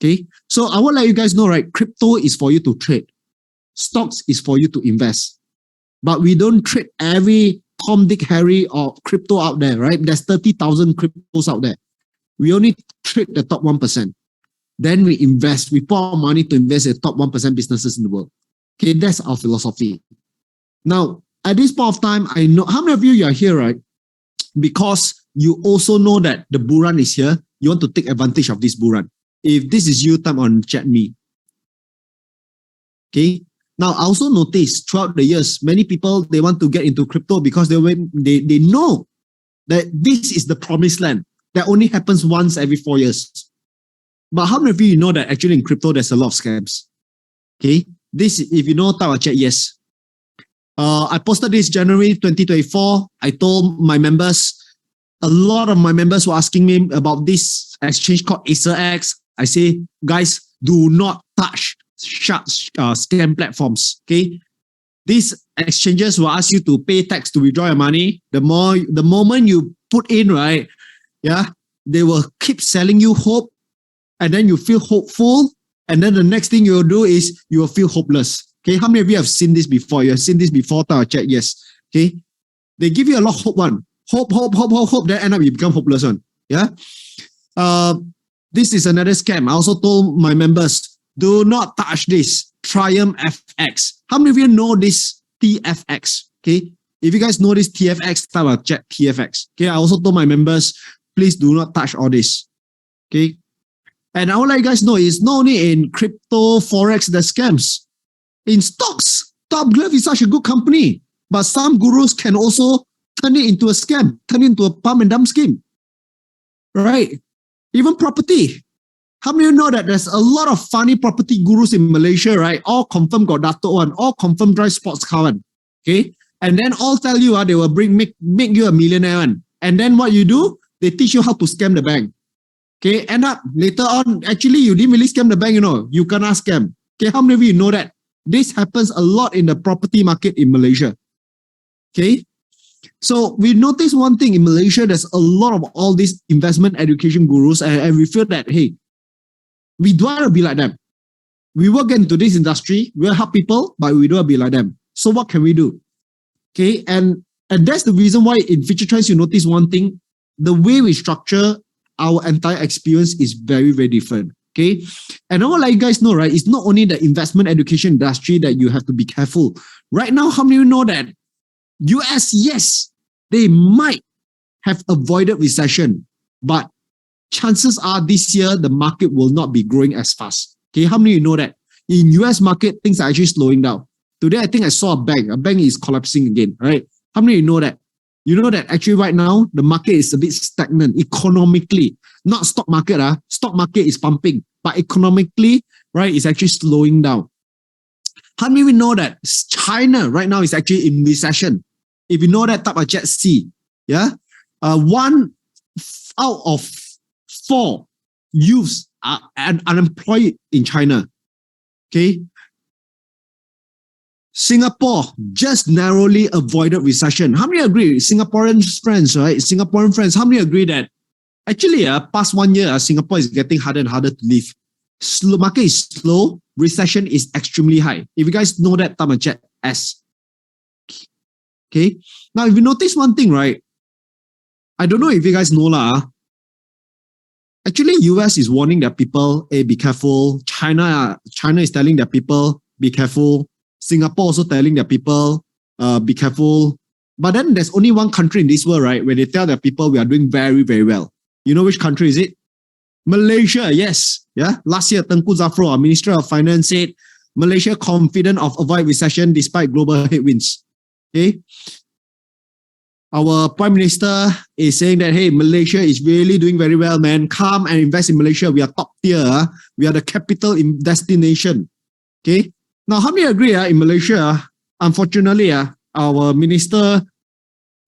Okay? So I will let you guys know, right? Crypto is for you to trade. Stocks is for you to invest. But we don't trade every Tom, Dick, Harry or crypto out there, right? There's 30,000 cryptos out there. We only trade the top 1%. Then we invest. We pour our money to invest in the top 1% businesses in the world. Okay, that's our philosophy. Now, at this point of time, I know, how many of you are here, right? Because you also know that the bull run is here. You want to take advantage of this bull run. If this is you, type on chat me. Okay. Now, I also noticed throughout the years, many people, they want to get into crypto because they know that this is the promised land that only happens once every 4 years. But how many of you know that actually in crypto, there's a lot of scams? Okay. This, if you know, type or chat yes. I posted this January 2024. I told my members, a lot of my members were asking me about this exchange called AcerX. I say, guys, do not touch scam platforms. Okay, these exchanges will ask you to pay tax to withdraw your money. The moment you put in, right, yeah, they will keep selling you hope, and then you feel hopeful, and then the next thing you'll do is you will feel hopeless. Okay, how many of you have seen this before? You have seen this before? Chat yes. Okay, they give you a lot of hope. Hope. Then end up you become hopeless one. Yeah. This is another scam. I also told my members, do not touch this Triumph FX. How many of you know this TFX? Okay. If you guys know this TFX, type of chat TFX. Okay. I also told my members, please do not touch all this. Okay. And I will let you guys know, it's not only in crypto, Forex, the scams. In stocks, Top Glove is such a good company, but some gurus can also turn it into a scam, turn it into a pump and dump scheme. Right? Even property. How many of you know that there's a lot of funny property gurus in Malaysia, right? All confirm got Dato one, all confirm drive sports car one. Okay? And then all tell you, they will make you a millionaire one. And then what you do? They teach you how to scam the bank. Okay? End up later on, actually you didn't really scam the bank, you cannot scam. Okay? How many of you know that? This happens a lot in the property market in Malaysia. Okay? So we noticed one thing in Malaysia, there's a lot of all these investment education gurus, and we feel that, hey, we don't want to be like them. We will get into this industry, we'll help people, but we don't be like them. So what can we do? Okay, and that's the reason why in Future Trends, you notice one thing, the way we structure our entire experience is very, very different. Okay, and I want to let you guys know, right? It's not only the investment education industry that you have to be careful. Right now, how many of you know that US, yes, they might have avoided recession, but chances are this year the market will not be growing as fast. Okay, how many of you know that? In US market, things are actually slowing down. Today, I think I saw a bank is collapsing again, right? How many of you know that? You know that actually right now, the market is a bit stagnant economically, not stock market. Stock market is pumping, but economically, right, it's actually slowing down. How many of you know that China right now is actually in recession? If you know that, type of chat C. Yeah. 1 out of 4 youths are unemployed in China. Okay. Singapore just narrowly avoided recession. How many agree? Singaporean friends, right? Singaporean friends, how many agree that actually, past 1 year, Singapore is getting harder and harder to live? Slow, market is slow, recession is extremely high. If you guys know that, type of chat S. Okay. Now, if you notice one thing, right? I don't know if you guys know actually, US is warning their people, hey, be careful. China is telling their people, be careful. Singapore also telling their people, be careful. But then there's only one country in this world, right, where they tell their people we are doing very, very well. You know which country is it? Malaysia, yes. Yeah. Last year, Tengku Zafrul, our Minister of Finance, said Malaysia confident of avoid recession despite global headwinds. Okay. Our Prime Minister is saying that, hey, Malaysia is really doing very well, man. Come and invest in Malaysia. We are top tier. We are the capital destination. Okay. Now, how many agree in Malaysia? Unfortunately, our minister,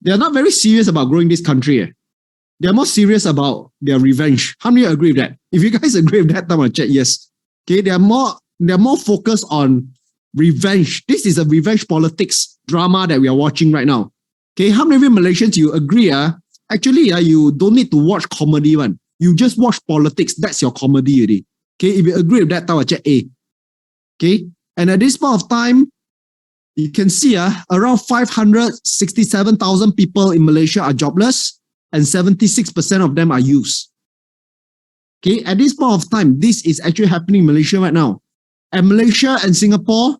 they are not very serious about growing this country. They are more serious about their revenge. How many agree with that? If you guys agree with that, I'm gonna check yes. Okay, they are more focused on revenge. This is a revenge politics drama that we are watching right now. Okay, how many of you Malaysians you agree? Actually, you don't need to watch comedy one. You just watch politics. That's your comedy already. Okay, if you agree with that, I'll check A. Okay, and at this point of time, you can see around 567,000 people in Malaysia are jobless, and 76% of them are youths. Okay, at this point of time, this is actually happening in Malaysia right now. And Malaysia and Singapore,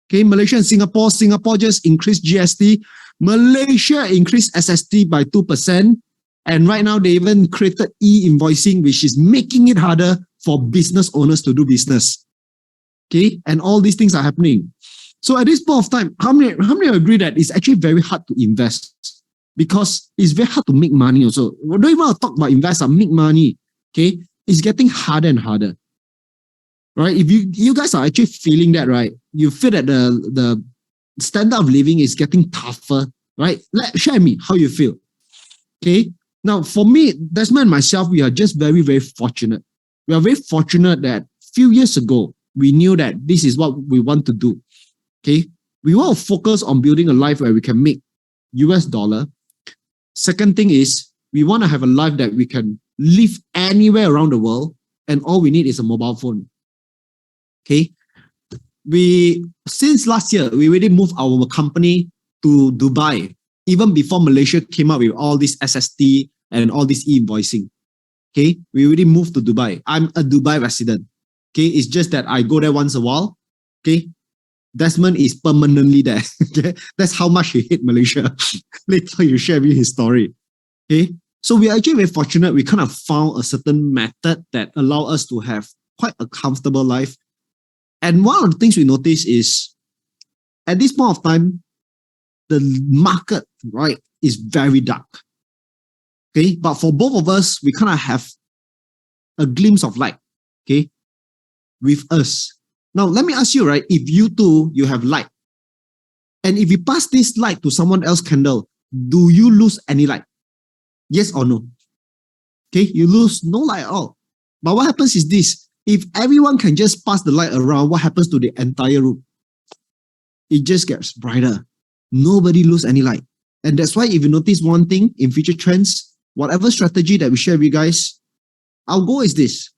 okay, Malaysia and Singapore just increased GST. Malaysia increased SST by 2%. And right now, they even created e-invoicing, which is making it harder for business owners to do business. Okay, and all these things are happening. So at this point of time, how many agree that it's actually very hard to invest? Because it's very hard to make money also. We don't even want to talk about invest or make money. Okay, it's getting harder and harder. Right? If you guys are actually feeling that, right? You feel that the standard of living is getting tougher, right? Share me how you feel. Okay. Now, for me, Desmond and myself, we are just very, very fortunate. We are very fortunate that a few years ago, we knew that this is what we want to do. Okay. We want to focus on building a life where we can make US dollar. Second thing is we want to have a life that we can live anywhere around the world, and all we need is a mobile phone. Okay. Since last year, we already moved our company to Dubai, even before Malaysia came up with all this SST and all this e-invoicing. Okay, we already moved to Dubai. I'm a Dubai resident. Okay, it's just that I go there once a while. Okay, Desmond is permanently there. Okay, that's how much he hate Malaysia. Later, you share with his story. Okay, so we are actually very fortunate. We kind of found a certain method that allow us to have quite a comfortable life. And one of the things we notice is at this point of time, the market, right, is very dark. Okay, but for both of us, we kind of have a glimpse of light. Okay, with us. Now, let me ask you, right, if you have light, and if you pass this light to someone else's candle, do you lose any light? Yes or no? Okay, you lose no light at all. But what happens is this. If everyone can just pass the light around, what happens to the entire room? It just gets brighter. Nobody loses any light. And that's why if you notice one thing in Future Trends, whatever strategy that we share with you guys, our goal is this.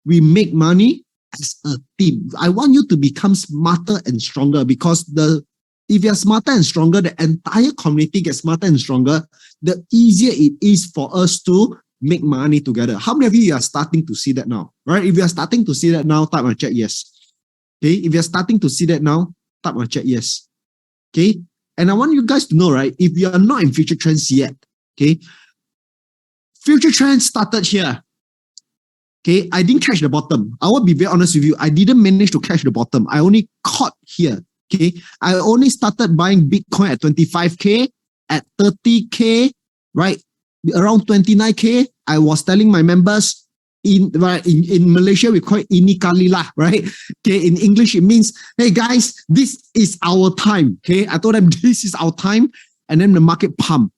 We make money as a team. I want you to become smarter and stronger, because if you're smarter and stronger, the entire community gets smarter and stronger, the easier it is for us to make money together. How many of you are starting to see that now? Right? If you are starting to see that now, type on chat yes. Okay. If you're starting to see that now, type on chat yes. Okay. And I want you guys to know, right? If you are not in Future Trends yet, okay, Future Trends started here. Okay, I didn't catch the bottom. I will be very honest with you. I didn't manage to catch the bottom. I only caught here. Okay, I only started buying Bitcoin at 25K, at 30K, right? Around 29K. I was telling my members in Malaysia, we call it ini kalila, right? Okay, in English, it means, hey guys, this is our time. Okay, I told them this is our time, and then the market pumped.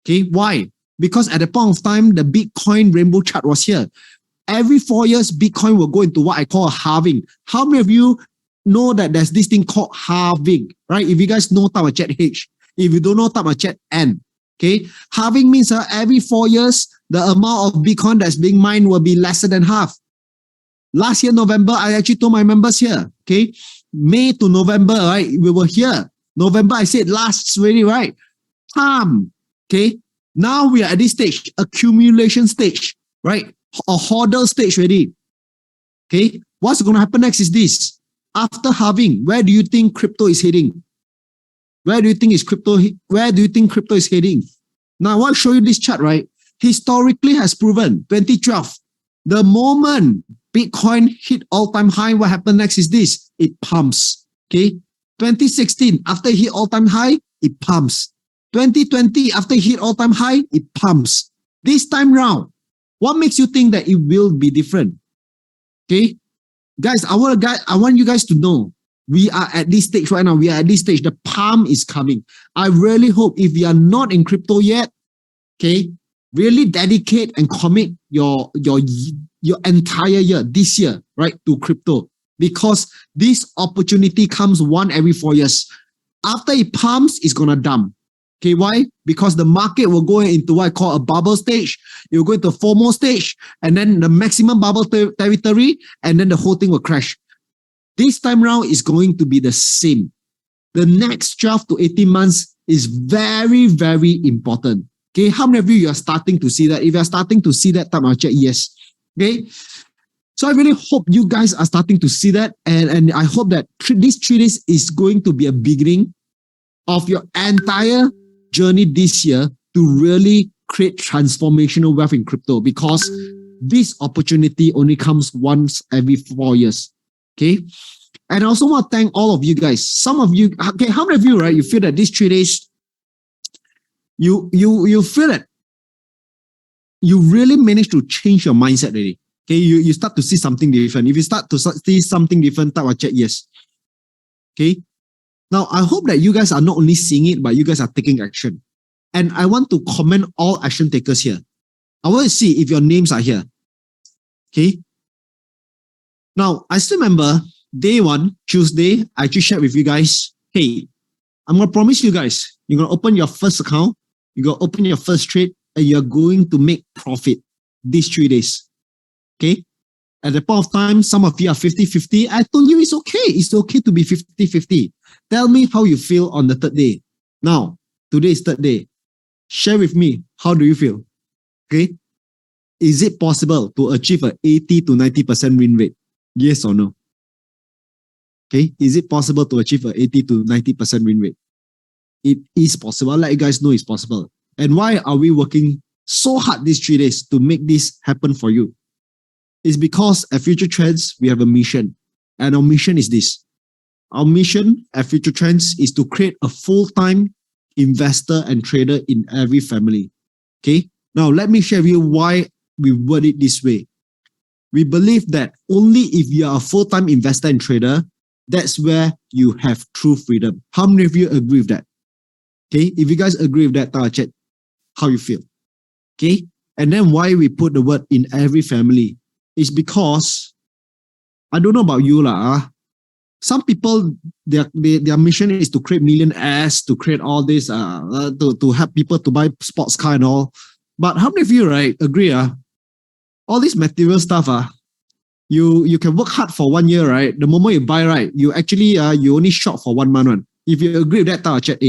Okay, why? Because at the point of time, the Bitcoin rainbow chart was here. Every 4 years, Bitcoin will go into what I call a halving. How many of you know that there's this thing called halving, right? If you guys know, type a chat H. If you don't know, type a chat N. Okay, halving means every 4 years, the amount of Bitcoin that's being mined will be lesser than half. Last year, November, I actually told my members here, okay, May to November, right? We were here. November, I said last already, right? Okay, now we are at this stage, accumulation stage, right? A hoarder stage already. Okay, what's going to happen next is this. After halving, where do you think crypto is heading? Where do you think crypto is heading? Now, I want to show you this chart, right? Historically has proven 2012, the moment Bitcoin hit all-time high, what happened next is this. It pumps. Okay. 2016, after it hit all-time high, it pumps. 2020, after it hit all-time high, it pumps. This time round, what makes you think that it will be different? Okay, guys, I want you guys to know, we are at this stage right now. We are at this stage. The pump is coming. I really hope if you are not in crypto yet, okay, really dedicate and commit your entire year, this year, right, to crypto, because this opportunity comes one every 4 years. After it pumps, it's gonna dump. Okay, why? Because the market will go into what I call a bubble stage. You'll go into a FOMO stage, and then the maximum bubble territory, and then the whole thing will crash. This time round is going to be the same. The next 12 to 18 months is very, very important. Okay, how many of you are starting to see that? If you're starting to see that, type I'll check yes. Okay, so I really hope you guys are starting to see that, and I hope that these 3 days is going to be a beginning of your entire journey this year to really create transformational wealth in crypto, because this opportunity only comes once every 4 years. Okay. And I also want to thank all of you guys. Some of you, okay, how many of you, right? You feel that these 3 days, you feel that you really managed to change your mindset already. Okay. You start to see something different. If you start to see something different, type or check yes. Okay. Now, I hope that you guys are not only seeing it, but you guys are taking action. And I want to commend all action takers here. I want to see if your names are here. Okay. Now, I still remember day 1, Tuesday, I just shared with you guys, hey, I'm going to promise you guys, you're going to open your first account, you're going to open your first trade, and you're going to make profit these 3 days. Okay. At the point of time, some of you are 50-50. I told you it's okay. It's okay to be 50-50. Tell me how you feel on the 3rd day. Now, today is 3rd day. Share with me, how do you feel? Okay. Is it possible to achieve an 80 to 90% win rate? Yes or no? Okay. Is it possible to achieve an 80 to 90% win rate? It is possible. I'll let you guys know it's possible. And why are we working so hard these 3 days to make this happen for you? It's because at Future Trends, we have a mission. And our mission is this. Our mission at Future Trends is to create a full-time investor and trader in every family. Okay. Now, let me share with you why we word it this way. We believe that only if you are a full-time investor and trader, that's where you have true freedom. How many of you agree with that? Okay. If you guys agree with that, I'll check how you feel. Okay. And then why we put the word in every family is because, I don't know about you lah. Some people, their mission is to create millionaires, to create all this, to help people to buy sports car and all. But how many of you, right, agree? All this material stuff, you can work hard for 1 year, right? The moment you buy, right, you actually you only short for 1 month. One. If you agree with that type of chat,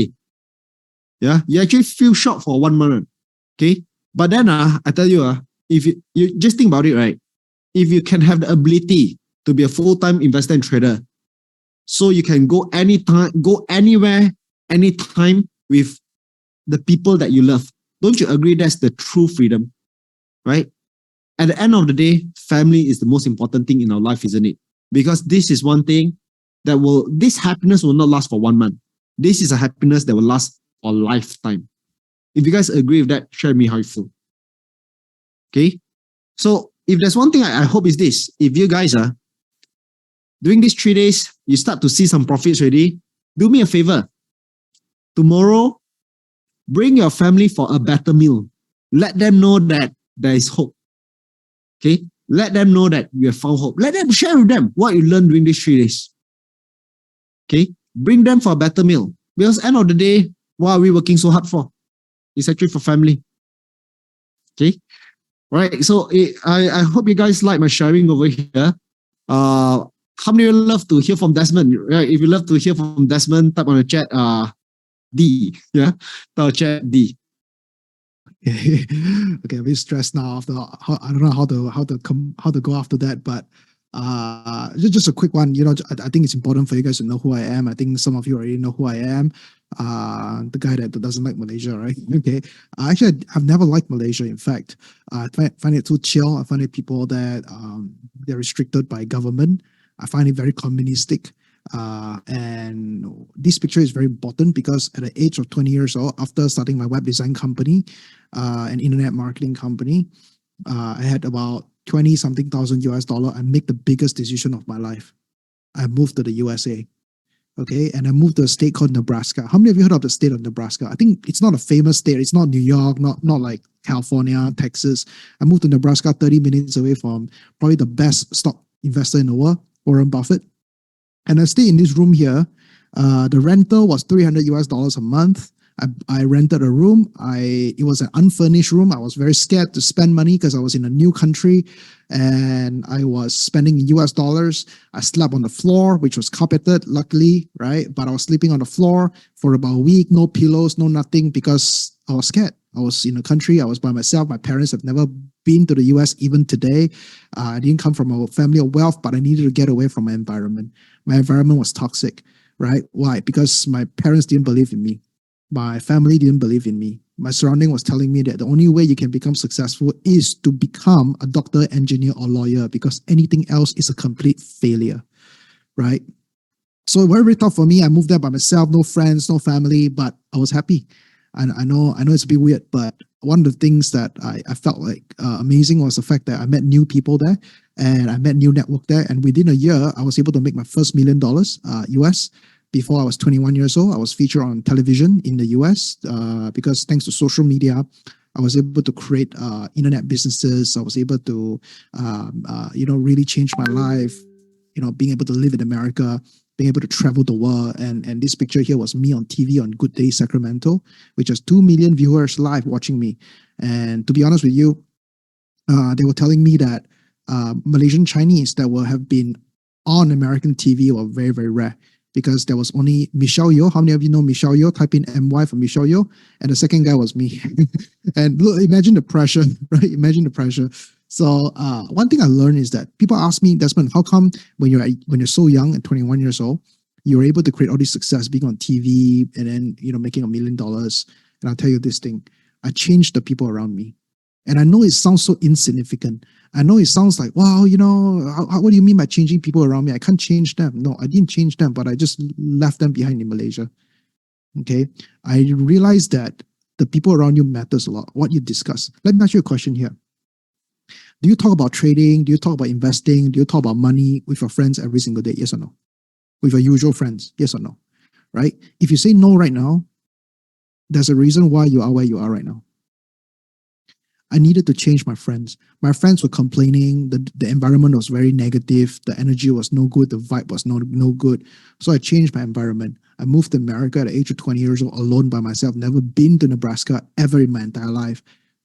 yeah, you actually feel short for 1 month. Okay. But then I tell you, if you just think about it, right? If you can have the ability to be a full-time investor and trader, so you can go anytime, go anywhere, anytime with the people that you love. Don't you agree that's the true freedom, right? At the end of the day, family is the most important thing in our life, isn't it? Because this is one thing this happiness will not last for 1 month. This is a happiness that will last for a lifetime. If you guys agree with that, share me how you feel. Okay. So if there's one thing I hope is this, if you guys are doing these 3 days, you start to see some profits already, do me a favor. Tomorrow, bring your family for a better meal. Let them know that there is hope. Okay. Let them know that you have found hope. Let them share with them what you learned during these 3 days. Okay. Bring them for a better meal. Because end of the day, what are we working so hard for? It's actually for family. Okay. Right. So I hope you guys like my sharing over here. How many of you love to hear from Desmond? Right. If you love to hear from Desmond, type on the chat D. Yeah. Type chat D. Okay, okay, I'm a bit stressed now after I don't know how to go after that, but just a quick one. I think it's important for you guys to know who I am. I think some of you already know who I am. The guy that doesn't like Malaysia, right? Okay. Actually, I've never liked Malaysia. In fact, I find it too chill. I find it people that they're restricted by government. I find it very communistic. And this picture is very important because at the age of 20 years old, after starting my web design company, an internet marketing company, I had about 20 something thousand US dollar. I make the biggest decision of my life. I moved to the USA. Okay. And I moved to a state called Nebraska. How many of you heard of the state of Nebraska? I think it's not a famous state. It's not New York, not like California, Texas. I moved to Nebraska 30 minutes away from probably the best stock investor in the world, Warren Buffett. And I stay in this room here. The rental was 300 US dollars a month. I rented a room. It was an unfurnished room. I was very scared to spend money because I was in a new country and I was spending US dollars. I slept on the floor, which was carpeted, luckily, right? But I was sleeping on the floor for about a week, no pillows, no nothing, because I was scared. I was in a country, I was by myself. My parents have never been to the US even today. I didn't come from a family of wealth, but I needed to get away from my environment. My environment was toxic, right? Why? Because my parents didn't believe in me. My family didn't believe in me. My surrounding was telling me that the only way you can become successful is to become a doctor, engineer, or lawyer, because anything else is a complete failure, right? So it was very tough for me. I moved there by myself, no friends, no family, but I was happy. And I know it's a bit weird, but one of the things that I felt like amazing was the fact that I met new people there and I met new network there. And within a year, I was able to make my first $1 million US. Before I was 21 years old, I was featured on television in the US because thanks to social media, I was able to create internet businesses. I was able to, really change my life, being able to live in America, being able to travel the world. And this picture here was me on TV on Good Day Sacramento, which has 2 million viewers live watching me. And to be honest with you, they were telling me that Malaysian Chinese that will have been on American TV were very, very rare, because there was only Michelle Yeoh. How many of you know Michelle Yeoh? Type in MY for Michelle Yeoh. And the second guy was me. And look, imagine the pressure, right? Imagine the pressure. So one thing I learned is that people ask me, Desmond, how come when you're so young and 21 years old, you're able to create all this success, being on TV and then, making $1 million. And I'll tell you this thing, I changed the people around me. And I know it sounds so insignificant. I know it sounds like, wow, what do you mean by changing people around me? I can't change them. No, I didn't change them, but I just left them behind in Malaysia. Okay. I realized that the people around you matters a lot, what you discuss. Let me ask you a question here. Do you talk about trading? Do you talk about investing? Do you talk about money with your friends every single day? Yes or no? With your usual friends? Yes or no? Right? If you say no right now, there's a reason why you are where you are right now. I needed to change my friends. My friends were complaining. The environment was very negative. The energy was no good. The vibe was no good. So I changed my environment. I moved to America at the age of 20 years old, alone by myself. Never been to Nebraska ever in my entire life.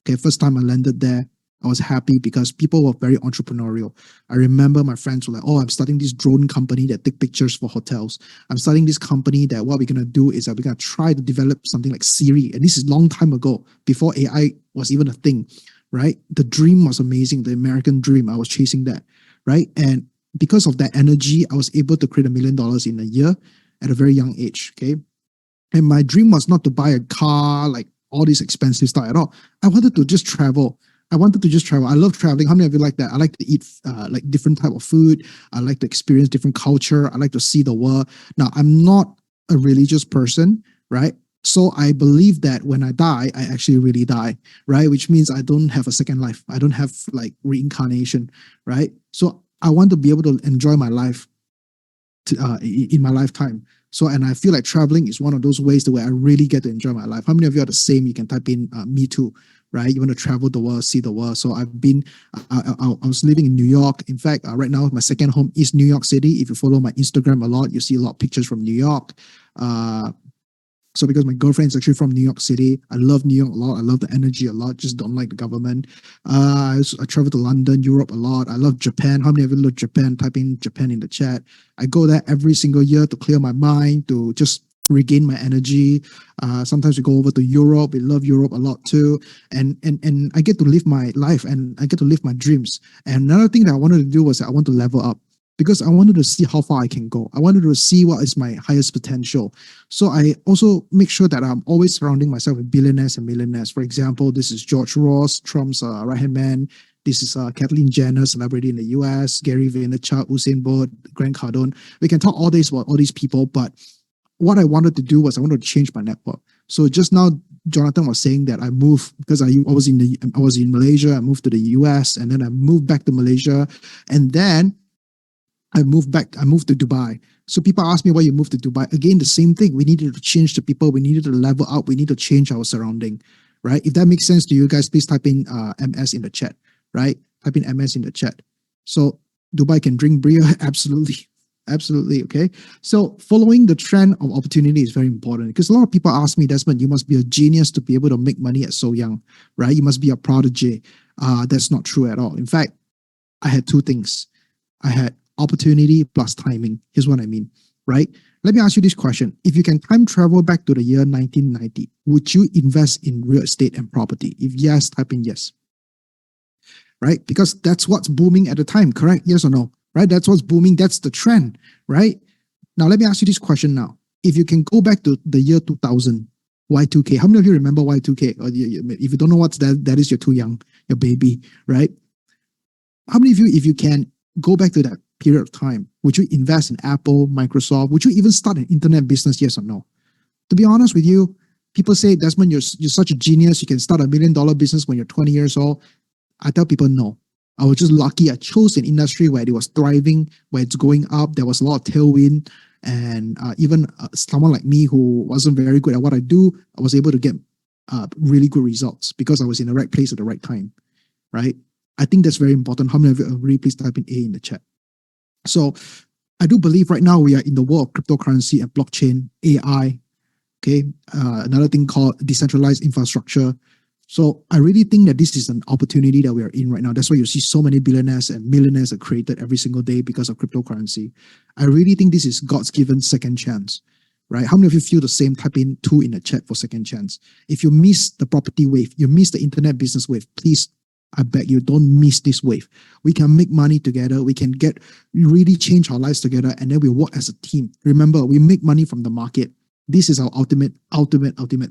Okay, first time I landed there, I was happy because people were very entrepreneurial. I remember my friends were like, oh, I'm starting this drone company that take pictures for hotels. I'm starting this company that what we're going to do is that we're going to try to develop something like Siri. And this is a long time ago, before AI was even a thing, right? The dream was amazing. The American dream. I was chasing that, right? And because of that energy, I was able to create $1 million in a year at a very young age, okay? And my dream was not to buy a car, like all this expensive stuff at all. I wanted to just travel. I wanted to just travel. I love traveling. How many of you like that? I like to eat like different type of food. I like to experience different culture. I like to see the world. Now, I'm not a religious person, right? So I believe that when I die, I actually really die, right? Which means I don't have a second life. I don't have like reincarnation, right? So I want to be able to enjoy my life in my lifetime. So, and I feel like traveling is one of those ways where I really get to enjoy my life. How many of you are the same? You can type in me too, right? You want to travel the world, see the world. So I've been, I was living in New York. In fact, right now, my second home is New York City. If you follow my Instagram a lot, you see a lot of pictures from New York. So because my girlfriend is actually from New York City, I love New York a lot. I love the energy a lot. Just don't like the government. I travel to London, Europe a lot. I love Japan. How many of you love Japan? Type in Japan in the chat. I go there every single year to clear my mind, to just regain my energy. Sometimes we go over to Europe. We love Europe a lot too. And I get to live my life and I get to live my dreams. And another thing that I wanted to do was I want to level up, because I wanted to see how far I can go. I wanted to see what is my highest potential. So I also make sure that I'm always surrounding myself with billionaires and millionaires. For example, this is George Ross, Trump's right-hand man. This is Kathleen Jenner, celebrity in the US, Gary Vaynerchuk, Usain Bolt, Grant Cardone. We can talk all days about all these people, but what I wanted to do was I wanted to change my network. So just now, Jonathan was saying that I moved because I was in Malaysia. I moved to the US, and then I moved back to Malaysia, and then I moved to Dubai. So people ask me why you moved to Dubai. Again, the same thing. We needed to change the people. We needed to level up. We need to change our surrounding, right? If that makes sense to you guys, please type in MS in the chat, right? Type in MS in the chat. So Dubai can drink beer? Absolutely. Absolutely. Okay. So following the trend of opportunity is very important, because a lot of people ask me, Desmond, you must be a genius to be able to make money at so young, right? You must be a prodigy. That's not true at all. In fact, I had two things. I had opportunity plus timing. Here's what I mean, right? Let me ask you this question. If you can time travel back to the year 1990, would you invest in real estate and property? If yes, type in yes, right? Because that's what's booming at the time, correct? Yes or no, right? That's what's booming. That's the trend, right? Now, let me ask you this question now. If you can go back to the year 2000, Y2K, how many of you remember Y2K? Or if you don't know what's that, that is you're too young, your baby, right? How many of you, if you can go back to that period of time, would you invest in Apple, Microsoft? Would you even start an internet business? Yes or no? To be honest with you, people say, Desmond, you're such a genius. You can start $1 million business when you're 20 years old. I tell people no. I was just lucky. I chose an industry where it was thriving, where it's going up. There was a lot of tailwind. And even someone like me who wasn't very good at what I do, I was able to get really good results because I was in the right place at the right time, right? I think that's very important. How many of you agree? Please type in A in the chat. So I do believe right now we are in the world of cryptocurrency and blockchain, AI, okay? Another thing called decentralized infrastructure. So I really think that this is an opportunity that we are in right now. That's why you see so many billionaires and millionaires are created every single day because of cryptocurrency. I really think this is God's given second chance, right? How many of you feel the same? Type in 2 in the chat for second chance. If you miss the property wave, you miss the internet business wave, please, I beg you, don't miss this wave. We can make money together. We can really change our lives together, and then we work as a team. Remember, we make money from the market. This is our ultimate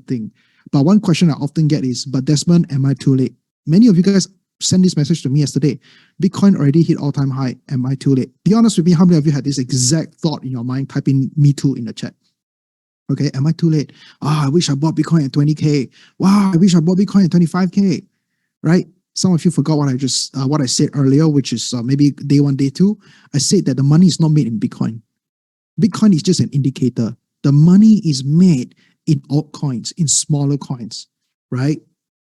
thing. But one question I often get is, but Desmond, am I too late? Many of you guys sent this message to me yesterday. Bitcoin already hit all-time high. Am I too late? Be honest with me, how many of you had this exact thought in your mind? Type in me too in the chat. Okay, am I too late? I wish I bought Bitcoin at 20K. Wow, I wish I bought Bitcoin at 25K, right? Some of you forgot what I said earlier, which is maybe day 1, day 2. I said that the money is not made in Bitcoin. Bitcoin is just an indicator. The money is made in altcoins, in smaller coins, right?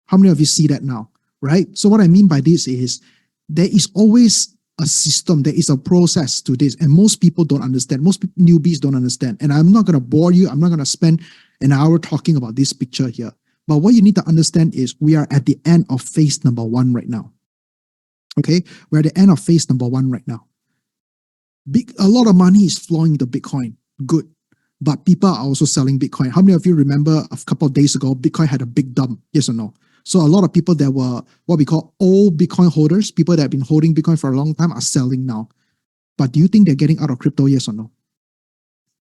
How many of you see that now, right? So what I mean by this is there is always a system, there is a process to this, and most people don't understand. Most newbies don't understand. And I'm not going to bore you. I'm not going to spend an hour talking about this picture here. But what you need to understand is we are at the end of phase number 1 right now. Okay, we're at the end of phase number 1 right now. A lot of money is flowing into Bitcoin. Good. But people are also selling Bitcoin. How many of you remember a couple of days ago, Bitcoin had a big dump? Yes or no? So a lot of people that were what we call old Bitcoin holders, people that have been holding Bitcoin for a long time, are selling now. But do you think they're getting out of crypto? Yes or no?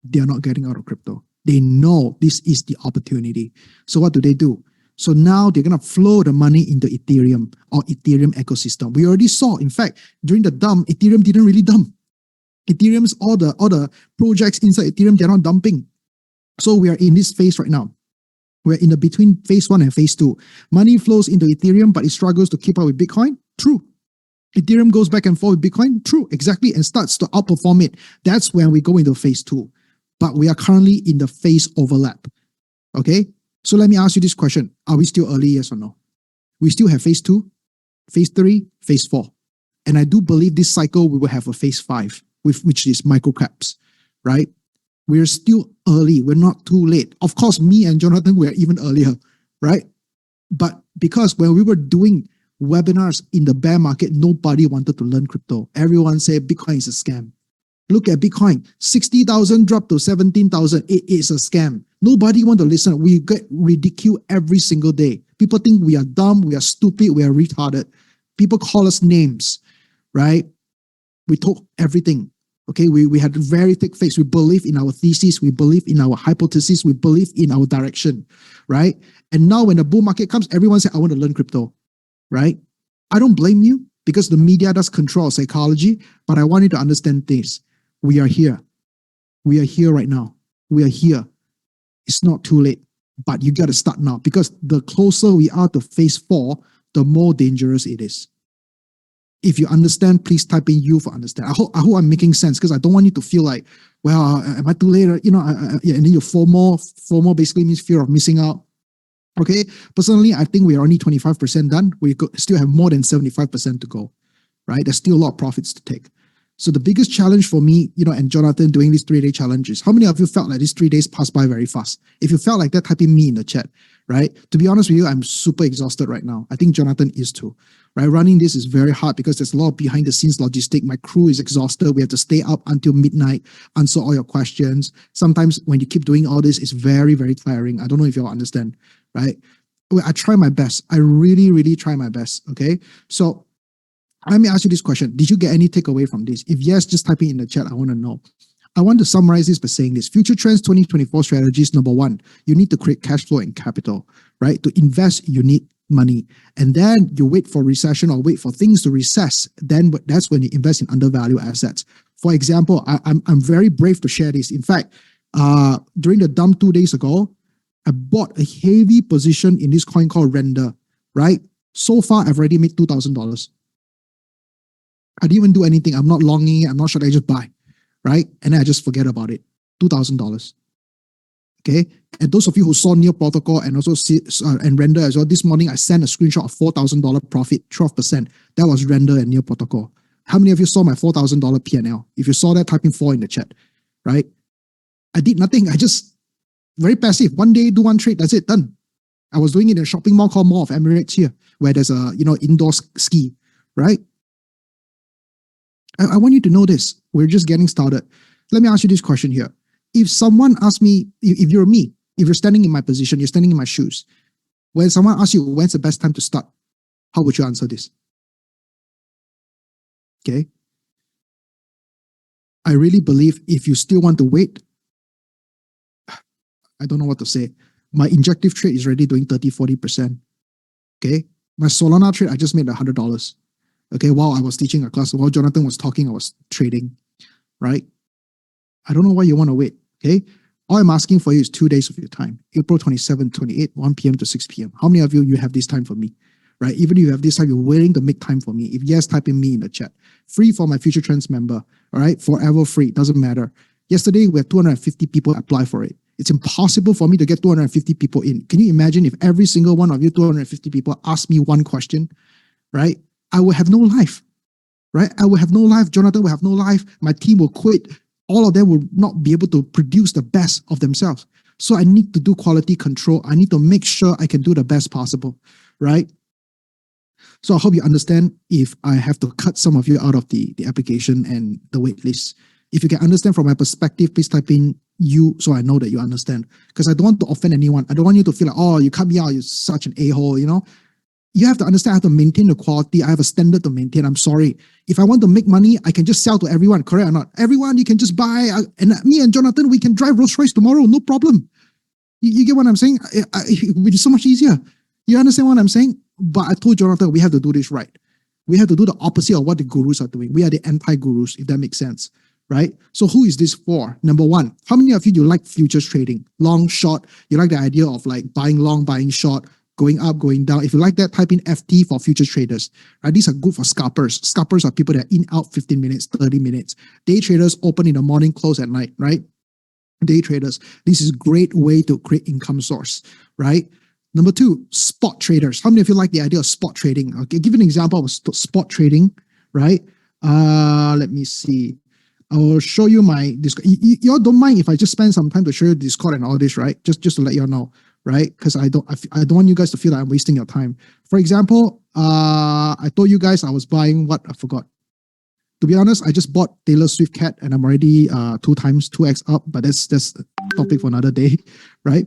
They are not getting out of crypto. They know this is the opportunity. So what do? So now they're going to flow the money into Ethereum or Ethereum ecosystem. We already saw, in fact, during the dump, Ethereum didn't really dump. Ethereum's all the projects inside Ethereum, they're not dumping. So we are in this phase right now. We're in the between phase 1 and phase 2. Money flows into Ethereum, but it struggles to keep up with Bitcoin. True. Ethereum goes back and forth with Bitcoin. True, exactly, and starts to outperform it. That's when we go into phase 2. But we are currently in the phase overlap. Okay? So let me ask you this question. Are we still early, yes or no? We still have phase 2, phase 3, phase 4. And I do believe this cycle we will have a phase 5, which is microcaps, right? We're still early. We're not too late. Of course, me and Jonathan, we're even earlier, right? But because when we were doing webinars in the bear market, nobody wanted to learn crypto. Everyone said Bitcoin is a scam. Look at Bitcoin, 60,000 dropped to 17,000. It is a scam. Nobody want to listen. We get ridiculed every single day. People think we are dumb, we are stupid, we are retarded. People call us names, right? We talk everything. Okay, we had a very thick face. We believe in our thesis. We believe in our hypothesis. We believe in our direction, right? And now when the bull market comes, everyone says, I want to learn crypto, right? I don't blame you because the media does control psychology, but I want you to understand this. We are here. We are here right now. We are here. It's not too late, but you got to start now because the closer we are to phase 4, the more dangerous it is. If you understand, please type in U for understand. I hope I'm making sense because I don't want you to feel like, well, am I too late? You know, and then your FOMO. FOMO basically means fear of missing out. Okay. Personally, I think we are only 25% done. We still have more than 75% to go, right? There's still a lot of profits to take. So the biggest challenge for me, you know, and Jonathan doing these 3-day challenges, how many of you felt like these 3 days passed by very fast? If you felt like that, type in me in the chat, right? To be honest with you, I'm super exhausted right now. I think Jonathan is too, right? Running this is very hard because there's a lot of behind the scenes logistic. My crew is exhausted. We have to stay up until midnight, answer all your questions. Sometimes when you keep doing all this, it's very, very tiring. I don't know if you all understand, right? I try my best. I really, really try my best, okay? So let me ask you this question. Did you get any takeaway from this? If yes, just type it in the chat. I want to know. I want to summarize this by saying this. Future Trends 2024 strategies, number 1, you need to create cash flow and capital, right? To invest, you need money. And then you wait for recession or wait for things to recess. Then that's when you invest in undervalued assets. For example, I'm very brave to share this. In fact, during the dump 2 days ago, I bought a heavy position in this coin called Render, right? So far, I've already made $2,000. I didn't even do anything. I'm not longing it. I'm not sure. I just buy, right? And then I just forget about it. $2,000. Okay. And those of you who saw Near Protocol and also and Render as well, this morning I sent a screenshot of $4,000 profit, 12%. That was Render and Near Protocol. How many of you saw my $4,000 P&L? If you saw that, type in 4 in the chat, right? I did nothing. I just very passive. One day, do one trade. That's it. Done. I was doing it in a shopping mall called Mall of Emirates here, where there's a indoor ski, right? I want you to know this. We're just getting started. Let me ask you this question here. If someone asks me, if you're me, if you're standing in my position, you're standing in my shoes, when someone asks you, when's the best time to start? How would you answer this? Okay. I really believe if you still want to wait, I don't know what to say. My injective trade is already doing 30, 40%. Okay. My Solana trade, I just made $100. Okay. While I was teaching a class, while Jonathan was talking, I was trading, right? I don't know why you want to wait. Okay. All I'm asking for you is 2 days of your time. April 27, 28, 1 p.m. to 6 p.m. How many of you have this time for me? Right? Even if you have this time, you're willing to make time for me. If yes, type in me in the chat. Free for my Future Trends member. All right? Forever free. Doesn't matter. Yesterday, we had 250 people apply for it. It's impossible for me to get 250 people in. Can you imagine if every single one of you 250 people ask me one question, right? I will have no life, right? I will have no life. Jonathan will have no life. My team will quit. All of them will not be able to produce the best of themselves. So I need to do quality control. I need to make sure I can do the best possible, right? So I hope you understand if I have to cut some of you out of the application and the wait list. If you can understand from my perspective, please type in you so I know that you understand. Because I don't want to offend anyone. I don't want you to feel like, oh, you cut me out, you're such an a-hole, you know? You have to understand I have to maintain the quality. I have a standard to maintain. I'm sorry. If I want to make money, I can just sell to everyone, correct or not? Everyone, you can just buy. And me and Jonathan, we can drive Rolls Royce tomorrow, no problem. You get what I'm saying? It would be so much easier. You understand what I'm saying? But I told Jonathan, we have to do this right. We have to do the opposite of what the gurus are doing. We are the anti-gurus, if that makes sense, right? So who is this for? Number one, how many of you like futures trading? Long, short, you like the idea of like buying long, buying short, going up, going down. If you like that, type in FT for future traders, right? These are good for scalpers. Scalpers are people that are in, out 15 minutes, 30 minutes. Day traders open in the morning, close at night, right? Day traders. This is a great way to create income source, right? Number two, spot traders. How many of you like the idea of spot trading? Okay, give an example of spot trading, right? Let me see. I will show you my Discord. You all don't mind if I just spend some time to show you Discord and all this, right? Just to let you all know, right? Because I don't want you guys to feel like I'm wasting your time. For example, I told you guys I was buying what I forgot. To be honest, I just bought Taylor Swift cat and I'm already 2x up, but that's a topic for another day, right?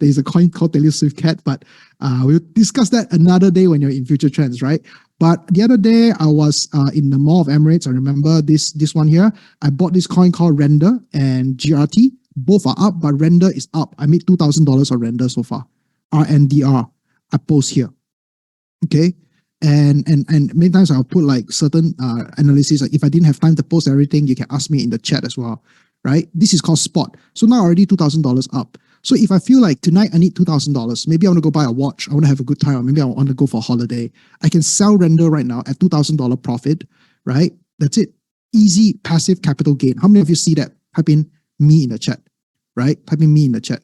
There's a coin called Taylor Swift cat, but we'll discuss that another day when you're in future trends, right? But the other day I was in the Mall of Emirates. I remember this one here. I bought this coin called Render and GRT. Both are up, but Render is up. I made $2,000 on Render so far. RNDR. I post here. Okay. And many times I'll put like certain analysis. Like if I didn't have time to post everything, you can ask me in the chat as well, right? This is called spot. So now already $2,000 up. So if I feel like tonight I need $2,000, maybe I want to go buy a watch, I want to have a good time, or maybe I want to go for a holiday, I can sell Render right now at $2,000 profit, right? That's it. Easy passive capital gain. How many of you see that? Type in me in the chat, right? Type in me in the chat.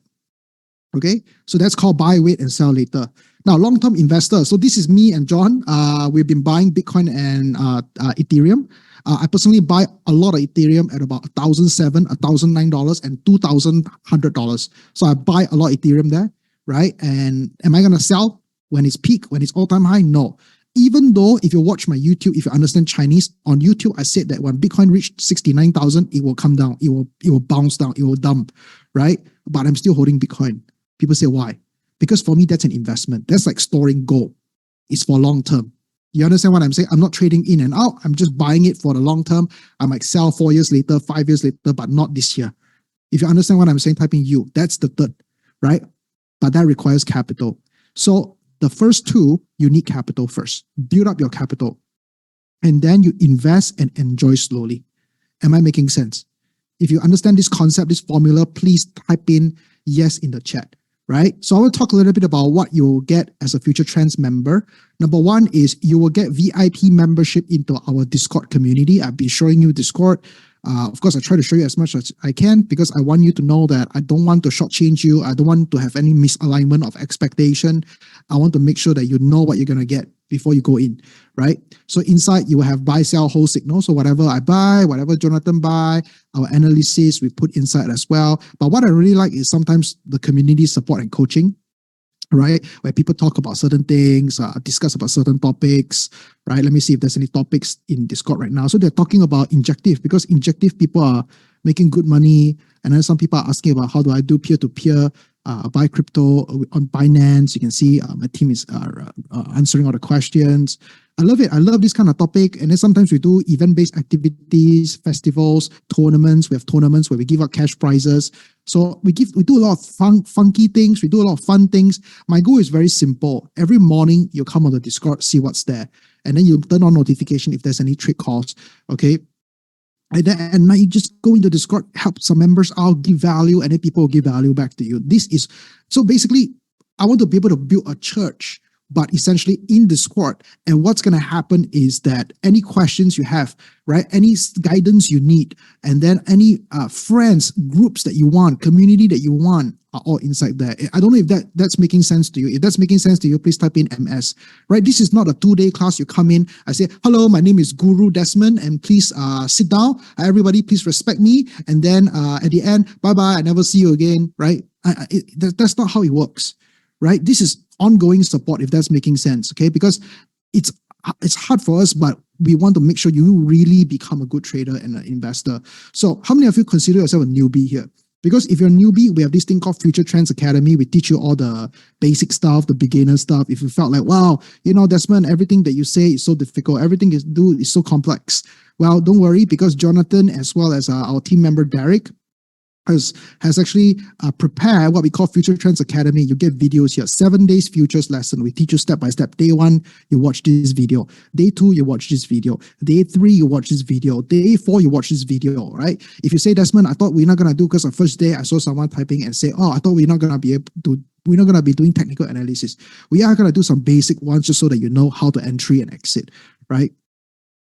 Okay, so that's called buy, wait, and sell later. Now, long-term investors. So this is me and John. We've been buying Bitcoin and Ethereum. I personally buy a lot of Ethereum at about $1,007, $1,009, and $2,100. So I buy a lot of Ethereum there, right? And am I going to sell when it's peak, when it's all-time high? No. Even though if you watch my YouTube, if you understand Chinese, on YouTube, I said that when Bitcoin reached 69,000, it will come down. It will bounce down. It will dump, right? But I'm still holding Bitcoin. People say, why? Because for me, that's an investment. That's like storing gold. It's for long term. You understand what I'm saying? I'm not trading in and out. I'm just buying it for the long term. I might sell 4 years later, 5 years later, but not this year. If you understand what I'm saying, type in you. That's the third, right? But that requires capital. So the first two, you need capital first. Build up your capital. And then you invest and enjoy slowly. Am I making sense? If you understand this concept, this formula, please type in yes in the chat. Right? So I will talk a little bit about what you will get as a Future Trends member. Number one is you will get VIP membership into our Discord community. I've been showing you Discord. Of course, I try to show you as much as I can because I want you to know that I don't want to shortchange you. I don't want to have any misalignment of expectation. I want to make sure that you know what you're going to get before you go in, right? So inside you will have buy, sell, hold signal. So whatever I buy, whatever Jonathan buy, our analysis we put inside as well. But what I really like is sometimes the community support and coaching, right? Where people talk about certain things, discuss about certain topics, right? Let me see if there's any topics in Discord right now. So they're talking about Injective because Injective people are making good money. And then some people are asking about how do I do peer-to-peer buy crypto on Binance. You can see my team is answering all the questions. I love it. I love this kind of topic. And then sometimes we do event-based activities, festivals, tournaments. We have tournaments where we give out cash prizes. So we do a lot of funky things. We do a lot of fun things. My goal is very simple. Every morning you come on the Discord, see what's there. And then you turn on notification if there's any trick calls. Okay. And then you just go into Discord, help some members out, give value, and then people will give value back to you. This is, so basically, I want to be able to build a church, but essentially in Discord. And what's going to happen is that any questions you have, right, any guidance you need, and then any friends, groups that you want, community that you want are all inside there. I don't know if that's making sense to you. If that's making sense to you, please type in MS, right? This is not a 2-day class. You come in, I say, hello, my name is Guru Desmond, and please sit down. Everybody, please respect me. And then at the end, bye-bye, I never see you again, right? That's not how it works, right? This is ongoing support, if that's making sense, okay? Because it's hard for us, but we want to make sure you really become a good trader and an investor. So how many of you consider yourself a newbie here? Because if you're a newbie, we have this thing called Future Trends Academy. We teach you all the basic stuff, the beginner stuff. If you felt like, wow, Desmond, everything that you say is so difficult, everything you do is so complex. Well, don't worry, because Jonathan, as well as our team member, Derek, has actually prepared what we call Future Trends Academy. You get videos here, 7 days futures lesson. We teach you step by step. Day 1, you watch this video. Day 2, you watch this video. Day 3, you watch this video. Day 4, you watch this video, right? If you say, Desmond, I thought we're not going to do, because the first day I saw someone typing and say, oh, I thought we're not going to be able to, we're not going to be doing technical analysis. We are going to do some basic ones just so that you know how to entry and exit, right?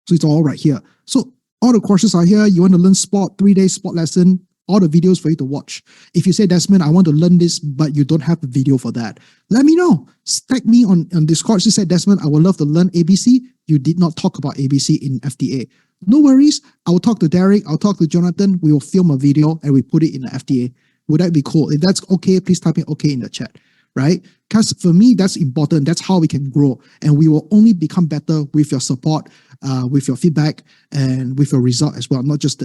So it's all right here. So all the courses are here. You want to learn spot, 3-day spot lesson, all the videos for you to watch. If you say, Desmond, I want to learn this, but you don't have a video for that, let me know. Tag me on Discord. You said, Desmond, I would love to learn ABC. You did not talk about ABC in FTA. No worries. I will talk to Derek. I'll talk to Jonathan. We will film a video and we put it in the FTA. Would that be cool? If that's okay, please type in okay in the chat, right? Because for me, that's important. That's how we can grow. And we will only become better with your support, with your feedback, and with your result as well. Not just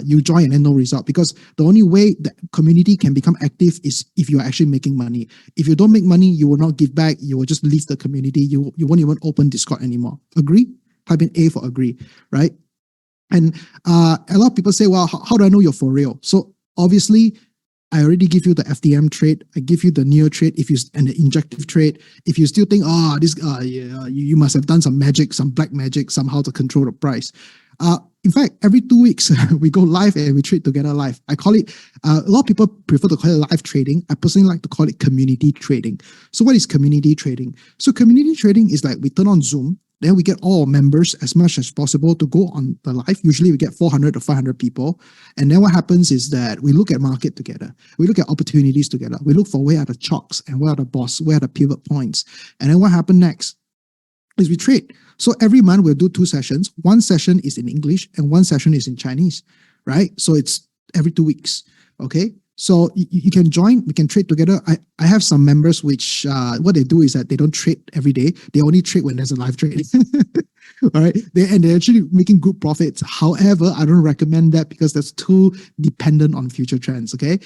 you join and then no result. Because the only way the community can become active is if you're actually making money. If you don't make money, you will not give back. You will just leave the community. You won't even open Discord anymore. Agree? Type in A for agree, right? And a lot of people say, well, how do I know you're for real? So obviously, I already give you the FDM trade. I give you the NEO trade and the injective trade. If you still think, you must have done some magic, some black magic somehow to control the price. In fact, every 2 weeks, we go live and we trade together live. I call it, a lot of people prefer to call it live trading. I personally like to call it community trading. So what is community trading? So community trading is like we turn on Zoom, then we get all our members as much as possible to go on the live. Usually we get 400 to 500 people. And then what happens is that we look at market together. We look at opportunities together. We look for where are the chalks and where are the boss, where are the pivot points. And then what happened next is we trade. So every month we'll do 2 sessions. 1 session is in English and 1 session is in Chinese, right? So it's every 2 weeks, okay? So you can join, we can trade together. I have some members which, what they do is that they don't trade every day. They only trade when there's a live trading. All right. They're actually making good profits. However, I don't recommend that because that's too dependent on future trends. Okay.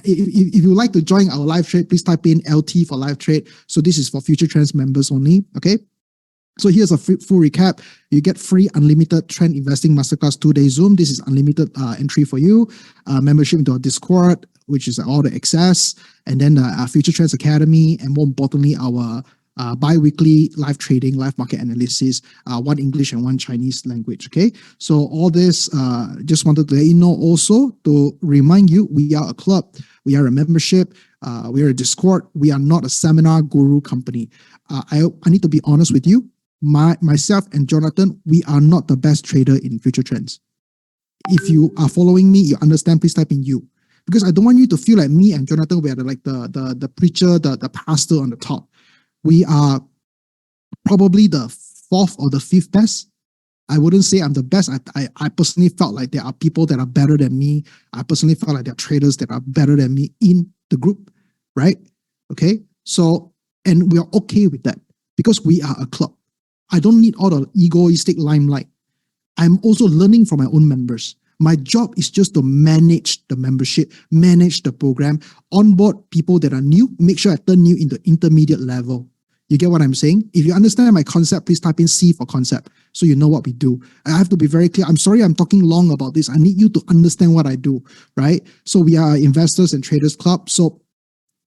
If you like to join our live trade, please type in LT for live trade. So this is for future trends members only. Okay. So here's a full recap. You get free unlimited trend investing masterclass 2-day Zoom. This is unlimited entry for you. Membership into our Discord, which is all the access, and then our Future Trends Academy, and more importantly, our bi-weekly live trading, live market analysis, 1 English and 1 Chinese language. Okay, so all this, just wanted to let you know also to remind you, we are a club, we are a membership, we are a Discord, we are not a seminar guru company. I need to be honest with you. Myself and Jonathan, we are not the best trader in future trends. If you are following me, you understand, please type in you. Because I don't want you to feel like me and Jonathan, we are the preacher, the pastor on the top. We are probably the 4th or the 5th best. I wouldn't say I'm the best. I personally felt like there are people that are better than me. I personally felt like there are traders that are better than me in the group, right? Okay, so, and we are okay with that because we are a club. I don't need all the egoistic limelight. I'm also learning from my own members. My job is just to manage the membership, manage the program, onboard people that are new, make sure I turn you into intermediate level. You get what I'm saying? If you understand my concept, please type in C for concept so you know what we do. I have to be very clear. I'm sorry I'm talking long about this. I need you to understand what I do, right? So we are investors and traders club. So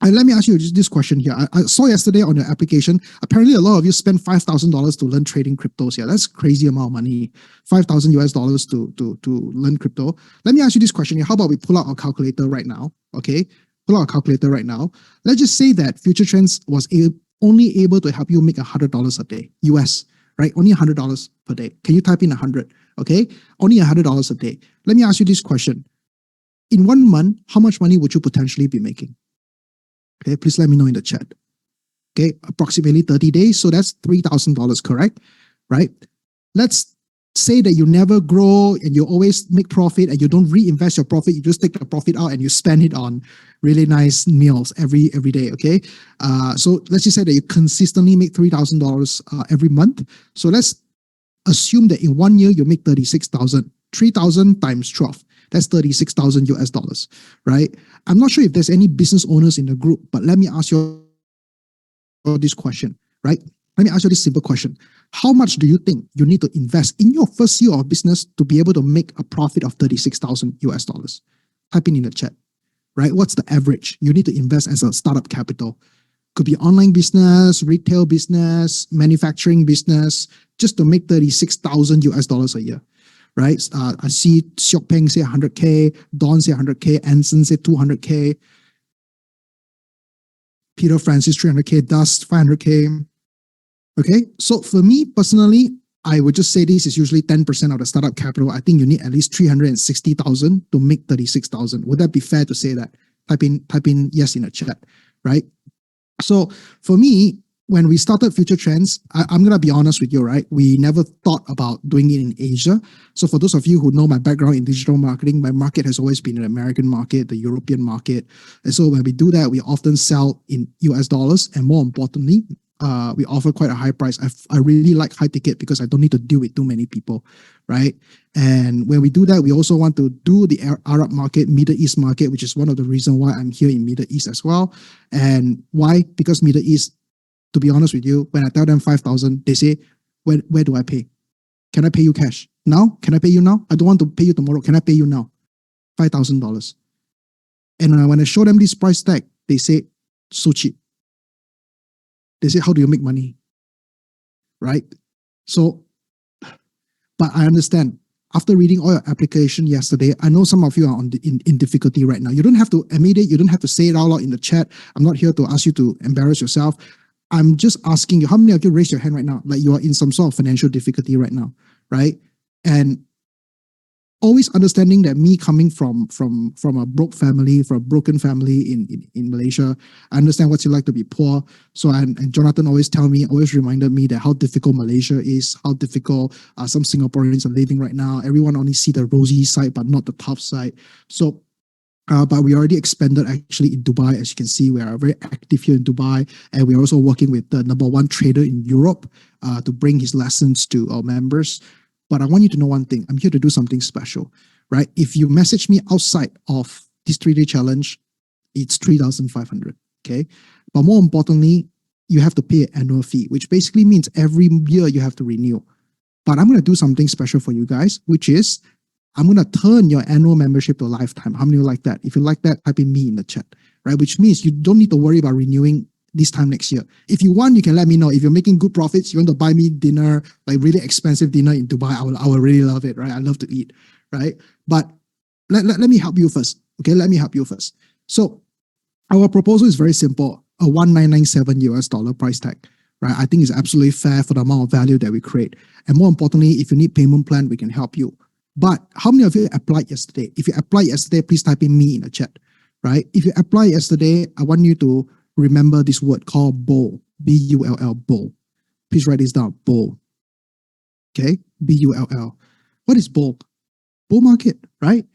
let me ask you this question here. I saw yesterday on your application, apparently a lot of you spent $5,000 to learn trading cryptos here. That's a crazy amount of money, $5,000 US to learn crypto. Let me ask you this question here. How about we pull out our calculator right now? Okay, pull out our calculator right now. Let's just say that Future Trends was only able to help you make $100 a day, US, right? Only $100 per day. Can you type in 100? Okay, only $100 a day. Let me ask you this question. In 1 month, how much money would you potentially be making? Okay, please let me know in the chat. Okay, approximately 30 days. So that's $3,000, correct? Right? Let's say that you never grow and you always make profit and you don't reinvest your profit. You just take the profit out and you spend it on really nice meals every day. Okay, so let's just say that you consistently make $3,000 every month. So let's assume that in 1 year you make 36,000. 3,000 times 12. That's 36,000 US dollars, right? I'm not sure if there's any business owners in the group, but let me ask you this question, right? Let me ask you this simple question. How much do you think you need to invest in your first year of business to be able to make a profit of 36,000 US dollars? Type in the chat, right? What's the average you need to invest as a startup capital? Could be online business, retail business, manufacturing business, just to make 36,000 US dollars a year, right? I see Siok Peng say 100K, Don say 100K, Anson say 200K, Peter Francis 300K, Dust 500K. Okay, so for me personally, I would just say this is usually 10% of the startup capital. I think you need at least 360,000 to make 36,000. Would that be fair to say that? Type in yes in the chat, right? So for me, when we started Future Trends, I'm going to be honest with you, right? We never thought about doing it in Asia. So for those of you who know my background in digital marketing, my market has always been the American market, the European market. And so when we do that, we often sell in US dollars. And more importantly, we offer quite a high price. I really like high ticket because I don't need to deal with too many people, right? And when we do that, we also want to do the Arab market, Middle East market, which is one of the reasons why I'm here in Middle East as well. And why? Because Middle East, to be honest with you, when I tell them 5,000, they say, where do I pay? Can I pay you cash? Now? Can I pay you now? I don't want to pay you tomorrow. Can I pay you now? $5,000. And when I show them this price tag, they say, so cheap. They say, how do you make money? Right? So, but I understand. After reading all your application yesterday, I know some of you are in difficulty right now. You don't have to admit it. You don't have to say it out loud in the chat. I'm not here to ask you to embarrass yourself. I'm just asking you, how many of you raise your hand right now? Like you are in some sort of financial difficulty right now, right? And always understanding that me coming from a broke family, from a broken family in Malaysia, I understand what it's like to be poor. So and Jonathan always reminded me that how difficult Malaysia is, how difficult some Singaporeans are living right now. Everyone only see the rosy side, but not the tough side. So but we already expanded actually in Dubai. As you can see, we are very active here in Dubai. And we're also working with the #1 trader in Europe to bring his lessons to our members. But I want you to know one thing. I'm here to do something special, right? If you message me outside of this 3-day challenge, it's 3,500, okay? But more importantly, you have to pay an annual fee, which basically means every year you have to renew. But I'm going to do something special for you guys, which is I'm going to turn your annual membership to a lifetime. How many of you like that? If you like that, type in me in the chat, right? Which means you don't need to worry about renewing this time next year. If you want, you can let me know. If you're making good profits, you want to buy me dinner, like really expensive dinner in Dubai, I will really love it, right? I love to eat, right? But let me help you first, okay? Let me help you first. So our proposal is very simple, a $1,997 US price tag, right? I think it's absolutely fair for the amount of value that we create. And more importantly, if you need payment plan, we can help you. But how many of you applied yesterday? If you applied yesterday, please type in me in the chat, right? If you applied yesterday, I want you to remember this word called bull, B-U-L-L, bull. Please write this down, bull. Okay, B-U-L-L. What is bull? Bull market, right?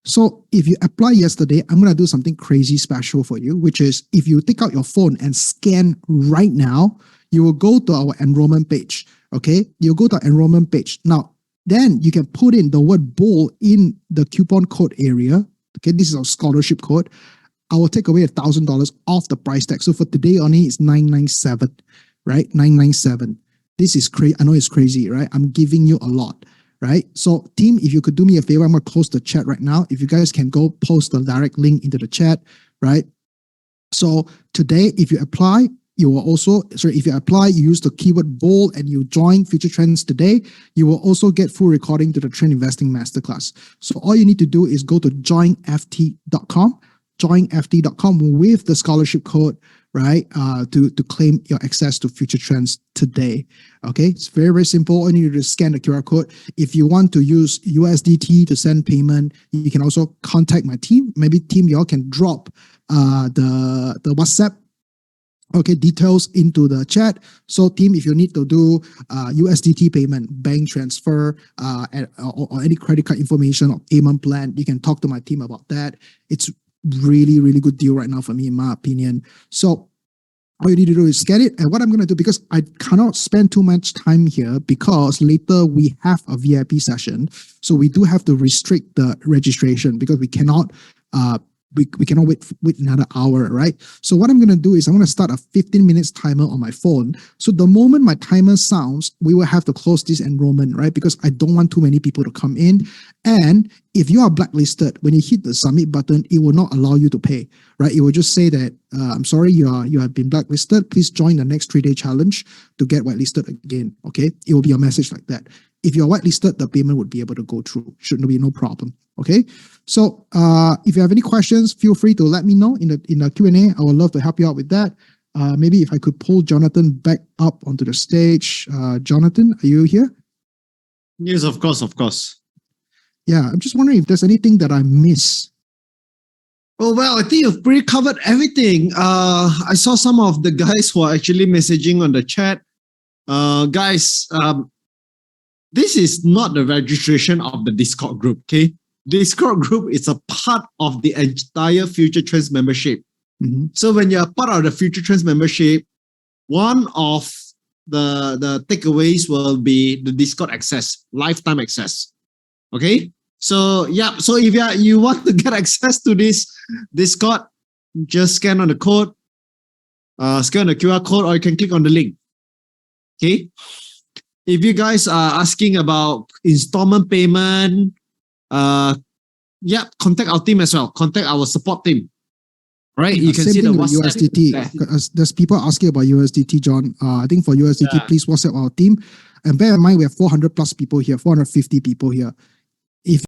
So if you apply yesterday, I'm going to do something crazy special for you, which is if you take out your phone and scan right now, you will go to our enrollment page, okay? You'll go to our enrollment page. Now, then you can put in the word bull in the coupon code area. Okay, this is our scholarship code. I will take away $1,000 off the price tag. So for today only, it's $997, right? $997. This is crazy. I know it's crazy, right? I'm giving you a lot, right? So team, if you could do me a favor, I'm going to close the chat right now. If you guys can go post the direct link into the chat, right? So today, if you apply, you will also, if you apply, you use the keyword bull and you join Future Trends today, you will also get full recording to the Trend Investing Masterclass. So all you need to do is go to joinft.com, joinft.com with the scholarship code, right, to claim your access to Future Trends today. Okay, it's very, very simple. All you need to do is scan the QR code. If you want to use USDT to send payment, you can also contact my team. Maybe team, y'all can drop the WhatsApp details into the chat. So team, if you need to do USDT payment, bank transfer, or any credit card information or payment plan, you can talk to my team about that. It's really, really good deal right now for me, in my opinion. So all you need to do is get it. And what I'm going to do, because I cannot spend too much time here because later we have a VIP session. So we do have to restrict the registration because we cannot we cannot wait another hour, right? So what I'm going to do is I'm going to start a 15 minutes timer on my phone. So the moment my timer sounds, we will have to close this enrollment, right? Because I don't want too many people to come in. And if you are blacklisted, when you hit the submit button, it will not allow you to pay, right? It will just say that, I'm sorry, you have been blacklisted. Please join the next 3-day challenge to get whitelisted again, okay? It will be a message like that. If you're whitelisted, the payment would be able to go through. Shouldn't be no problem, okay? So if you have any questions, feel free to let me know in the Q&A. I would love to help you out with that. Maybe if I could pull Jonathan back up onto the stage. Jonathan, are you here? Yes, of course, of course. Yeah, I'm just wondering if there's anything that I miss. Oh, well, I think you've pretty covered everything. I saw some of the guys who are actually messaging on the chat. Guys, this is not the registration of the Discord group, okay? Discord group is a part of the entire Future Trends membership. Mm-hmm. So when you're part of the Future Trends membership, one of the takeaways will be the Discord access, lifetime access. Okay? So yeah, so if you want to get access to this Discord, just scan on the code, scan the QR code, or you can click on the link. Okay? If you guys are asking about installment payment, contact our team as well. Contact our support team. Right? You can Same see the thing with WhatsApp. USDT. There's people asking about USDT, John. I think for USDT, Yeah. please WhatsApp our team. And bear in mind, we have 400 plus people here, 450 people here. If